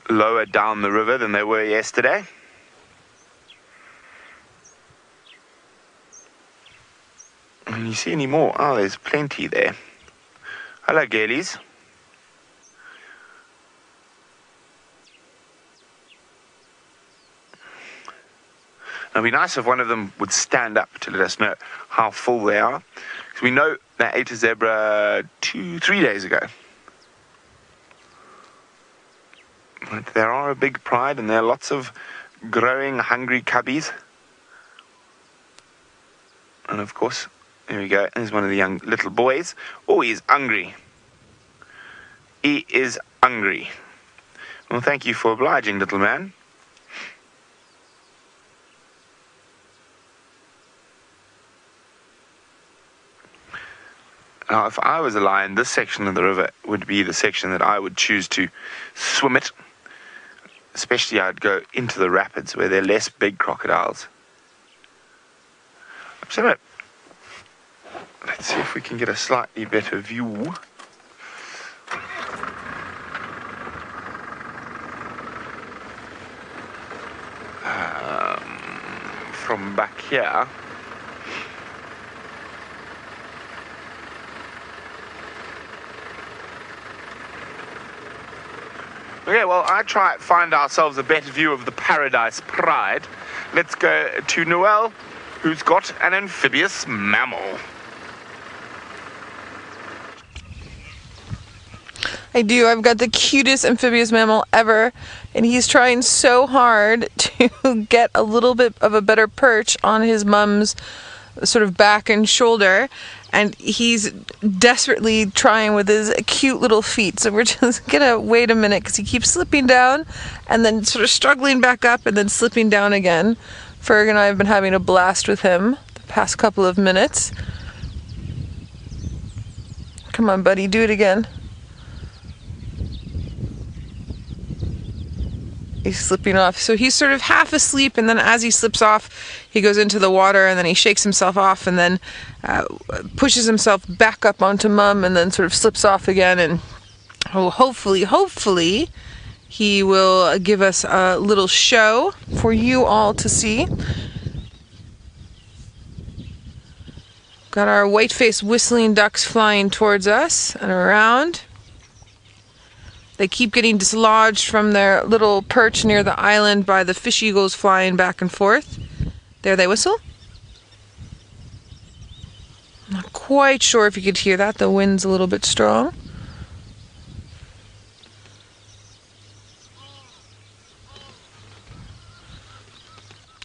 lower down the river than they were yesterday. Can you see any more? Oh, there's plenty there. Hello, girlies. It'd be nice if one of them would stand up to let us know how full they are. Because we know they ate a zebra 3 days ago. But there are a big pride, and there are lots of growing, hungry cubbies. And of course, there we go. There's one of the young little boys. Oh, he's hungry. He is hungry. Well, thank you for obliging, little man. Now, if I was a lion, this section of the river would be the section that I would choose to swim it. Especially, I'd go into the rapids where there are less big crocodiles. So let's see if we can get a slightly better view. From back here. Okay, well, I try to find ourselves a better view of the Paradise Pride. Let's go to Noel, who's got an amphibious mammal. I do. I've got the cutest amphibious mammal ever, and he's trying so hard to get a little bit of a better perch on his mom's sort of back and shoulder, and he's desperately trying with his cute little feet. So we're just gonna wait a minute because he keeps slipping down and then sort of struggling back up and then slipping down again. Ferg and I have been having a blast with him the past couple of minutes. Come on, buddy, do it again. He's slipping off. So he's sort of half asleep, and then as he slips off, he goes into the water, and then he shakes himself off, and then pushes himself back up onto Mum, and then sort of slips off again, and hopefully he will give us a little show for you all to see. Got our white-faced whistling ducks flying towards us and around. They keep getting dislodged from their little perch near the island by the fish eagles flying back and forth. There they whistle. Not quite sure if you could hear that. The wind's a little bit strong.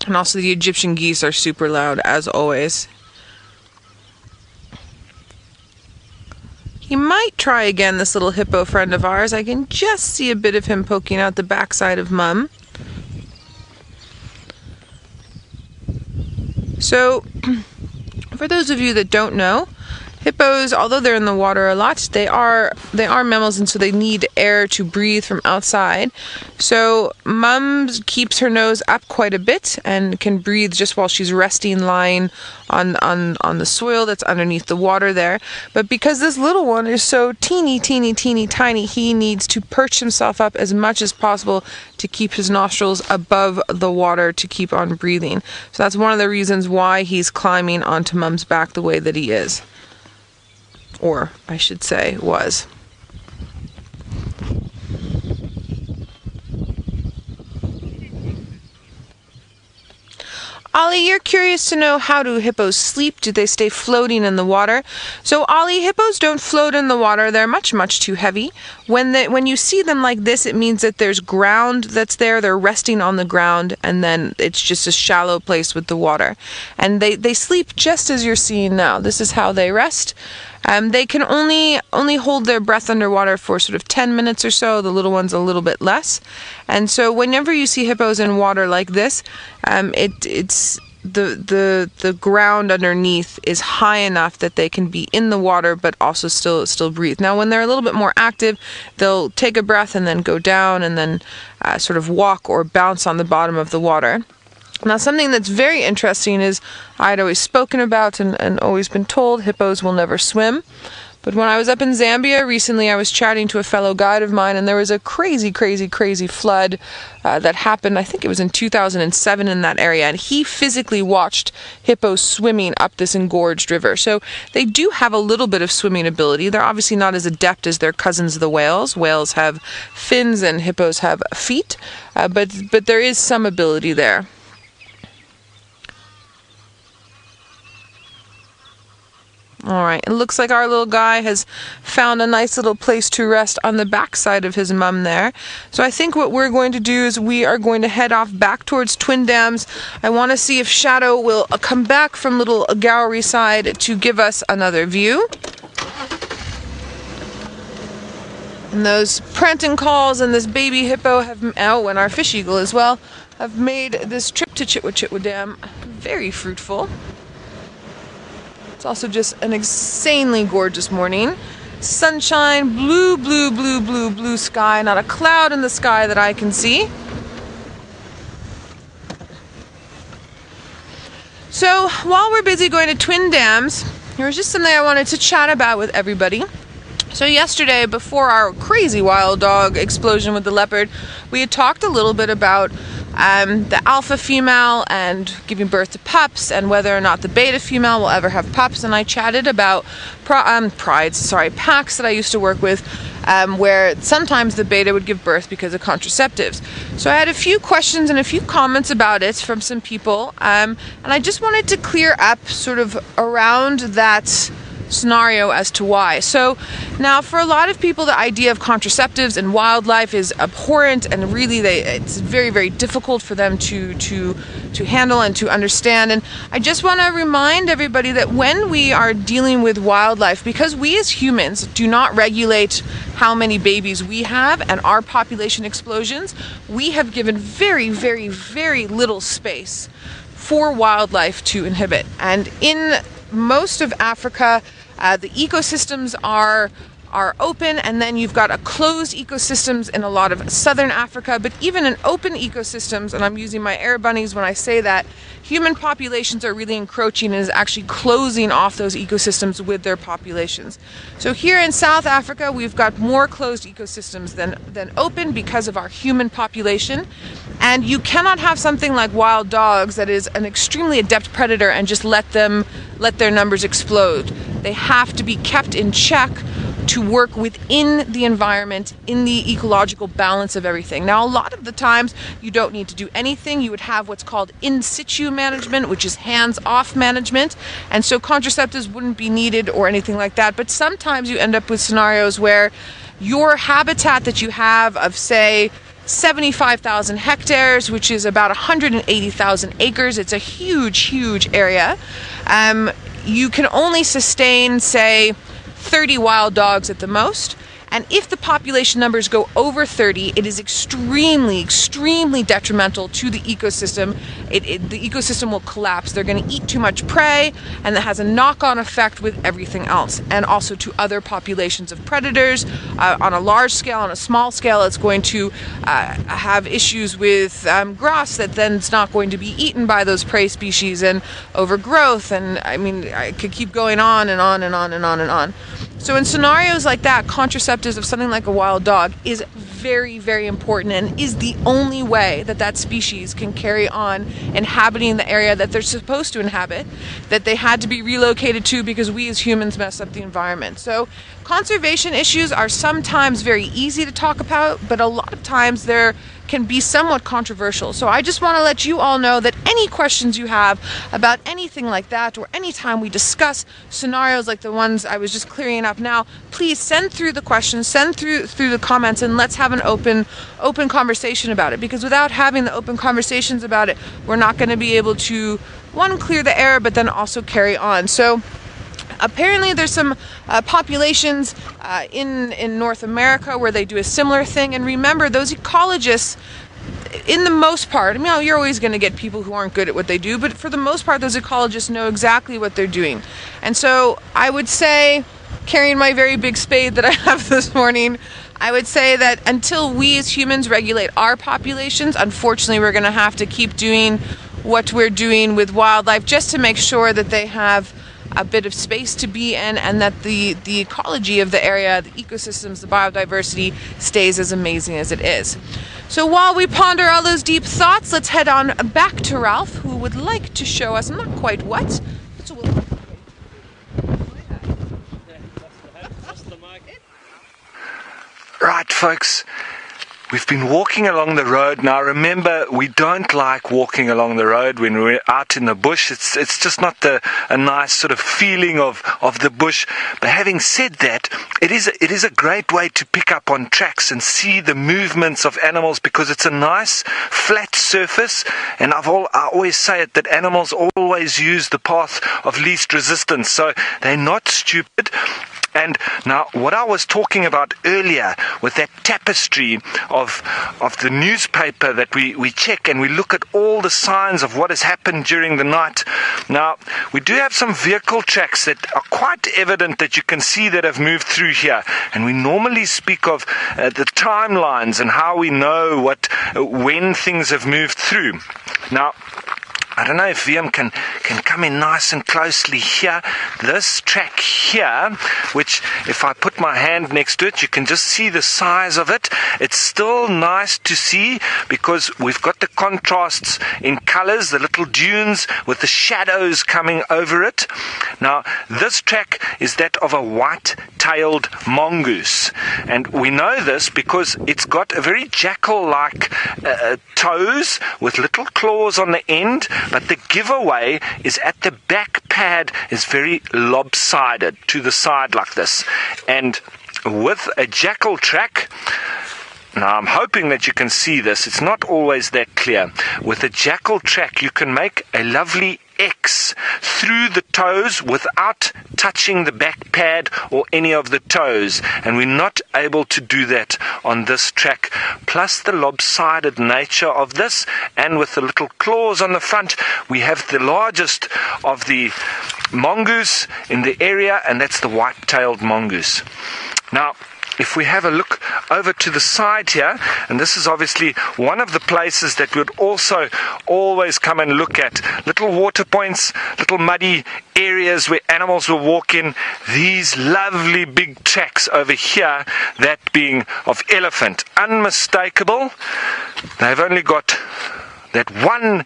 And also the Egyptian geese are super loud, as always. He might try again, this little hippo friend of ours. I can just see a bit of him poking out the backside of Mum. So, for those of you that don't know, hippos, although they're in the water a lot, they are mammals, and so they need air to breathe from outside. So Mum keeps her nose up quite a bit and can breathe just while she's resting, lying on the soil that's underneath the water there. But because this little one is so teeny tiny, he needs to perch himself up as much as possible to keep his nostrils above the water to keep on breathing. So that's one of the reasons why he's climbing onto Mum's back the way that he is. Or, I should say, was. Ollie, you're curious to know, how do hippos sleep? Do they stay floating in the water? So, Ollie, hippos don't float in the water. They're much too heavy. When you see them like this, it means that there's ground that's there. They're resting on the ground, and then it's just a shallow place with the water. And they sleep just as you're seeing now. This is how they rest. They can only hold their breath underwater for sort of 10 minutes or so, the little ones a little bit less. And so whenever you see hippos in water like this, it's the ground underneath is high enough that they can be in the water but also still breathe. Now when they're a little bit more active, they'll take a breath and then go down and then sort of walk or bounce on the bottom of the water. Now something that's very interesting is I'd always spoken about and always been told hippos will never swim. But when I was up in Zambia recently, I was chatting to a fellow guide of mine, and there was a crazy flood that happened, I think it was in 2007 in that area, and he physically watched hippos swimming up this engorged river. So they do have a little bit of swimming ability. They're obviously not as adept as their cousins the whales. Whales have fins and hippos have feet, but there is some ability there. Alright, it looks like our little guy has found a nice little place to rest on the backside of his mum there. So I think what we're going to do is we are going to head off back towards Twin Dams. I want to see if Shadow will come back from Little Gowrie side to give us another view. And those Pranton calls and this baby hippo have, and our fish eagle as well, have made this trip to Chitwa Dam very fruitful. It's also just an insanely gorgeous morning. Sunshine, blue sky, not a cloud in the sky that I can see. So while we're busy going to Twin Dams, there was just something I wanted to chat about with everybody. So yesterday, before our crazy wild dog explosion with the leopard, we had talked a little bit about the alpha female and giving birth to pups and whether or not the beta female will ever have pups. And I chatted about packs that I used to work with where sometimes the beta would give birth because of contraceptives. So I had a few questions and a few comments about it from some people, and I just wanted to clear up sort of around that scenario as to why. So now for a lot of people the idea of contraceptives in wildlife is abhorrent, and really it's very difficult for them to handle and to understand. And I just want to remind everybody that when we are dealing with wildlife, because we as humans do not regulate how many babies we have and our population explosions, we have given very little space for wildlife to inhibit. And in most of Africa, the ecosystems are open, and then you've got a closed ecosystems in a lot of southern Africa. But even in open ecosystems, and I'm using my air bunnies when I say that, human populations are really encroaching and is actually closing off those ecosystems with their populations. So here in South Africa, we've got more closed ecosystems than open because of our human population. And you cannot have something like wild dogs that is an extremely adept predator and just let their numbers explode. They have to be kept in check to work within the environment, in the ecological balance of everything. Now, a lot of the times you don't need to do anything. You would have what's called in situ management, which is hands-off management, and so contraceptives wouldn't be needed or anything like that. But sometimes you end up with scenarios where your habitat that you have of, say, 75,000 hectares, which is about 180,000 acres. It's a huge area. You can only sustain, say, 30 wild dogs at the most. And if the population numbers go over 30, it is extremely detrimental to the ecosystem. The ecosystem will collapse. They're going to eat too much prey, and that has a knock-on effect with everything else, and also to other populations of predators. On a large scale, on a small scale, it's going to have issues with grass that then is not going to be eaten by those prey species, and overgrowth, and I mean, I could keep going on and on and on and on and on. So in scenarios like that, contraceptives of something like a wild dog is very important, and is the only way that species can carry on inhabiting the area that they're supposed to inhabit, that they had to be relocated to because we as humans mess up the environment. So conservation issues are sometimes very easy to talk about, but a lot of times they're can be somewhat controversial. So I just want to let you all know that any questions you have about anything like that, or anytime we discuss scenarios like the ones I was just clearing up now, please send through the questions, send through the comments, and let's have an open conversation about it. Because without having the open conversations about it, we're not going to be able to, one, clear the air, but then also carry on. So Apparently there's some populations in North America where they do a similar thing, and remember, those ecologists, in the most part, I mean, you're always going to get people who aren't good at what they do, but for the most part, those ecologists know exactly what they're doing. And so I would say, carrying my very big spade that I have this morning, I would say that until we as humans regulate our populations, unfortunately we're going to have to keep doing what we're doing with wildlife just to make sure that they have a bit of space to be in, and that the ecology of the area, the ecosystems, the biodiversity stays as amazing as it is. So while we ponder all those deep thoughts, let's head on back to Ralph, who would like to show us not quite what. So we'll... Right, folks, we've been walking along the road. Now remember, we don't like walking along the road when we're out in the bush. It's just not a nice sort of feeling of the bush. But having said that, it is a great way to pick up on tracks and see the movements of animals, because it's a nice flat surface, and I always say it, that animals always use the path of least resistance, so they're not stupid. And now, what I was talking about earlier with that tapestry of the newspaper that we check, and we look at all the signs of what has happened during the night. Now, we do have some vehicle tracks that are quite evident that you can see that have moved through here. And we normally speak of the timelines and how we know when things have moved through. Now, I don't know if VM can come in nice and closely here. This track here, which if I put my hand next to it, you can just see the size of it. It's still nice to see because we've got the contrasts in colors, the little dunes with the shadows coming over it. Now, this track is that of a white-tailed mongoose. And we know this because it's got a very jackal-like toes with little claws on the end, but the giveaway is at the back pad is very lopsided to the side like this. And with a jackal track, now I'm hoping that you can see this, it's not always that clear. With a jackal track you can make a lovely X through the toes without touching the back pad or any of the toes, and we're not able to do that on this track. Plus the lopsided nature of this, and with the little claws on the front, we have the largest of the mongoose in the area, and that's the white-tailed mongoose. Now, if we have a look over to the side here, and this is obviously one of the places that we'd also always come and look at, little water points, little muddy areas where animals will walk in, these lovely big tracks over here, that being of elephant, unmistakable. They've only got that one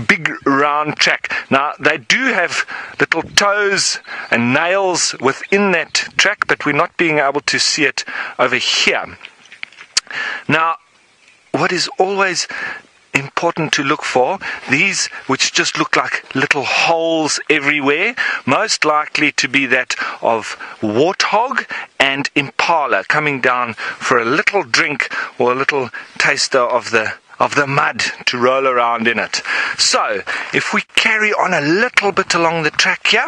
big round track. Now, they do have little toes and nails within that track, but we're not being able to see it over here. Now, what is always important to look for, these which just look like little holes everywhere, most likely to be that of warthog and impala coming down for a little drink or a little taster of the mud to roll around in it. So, if we carry on a little bit along the track here,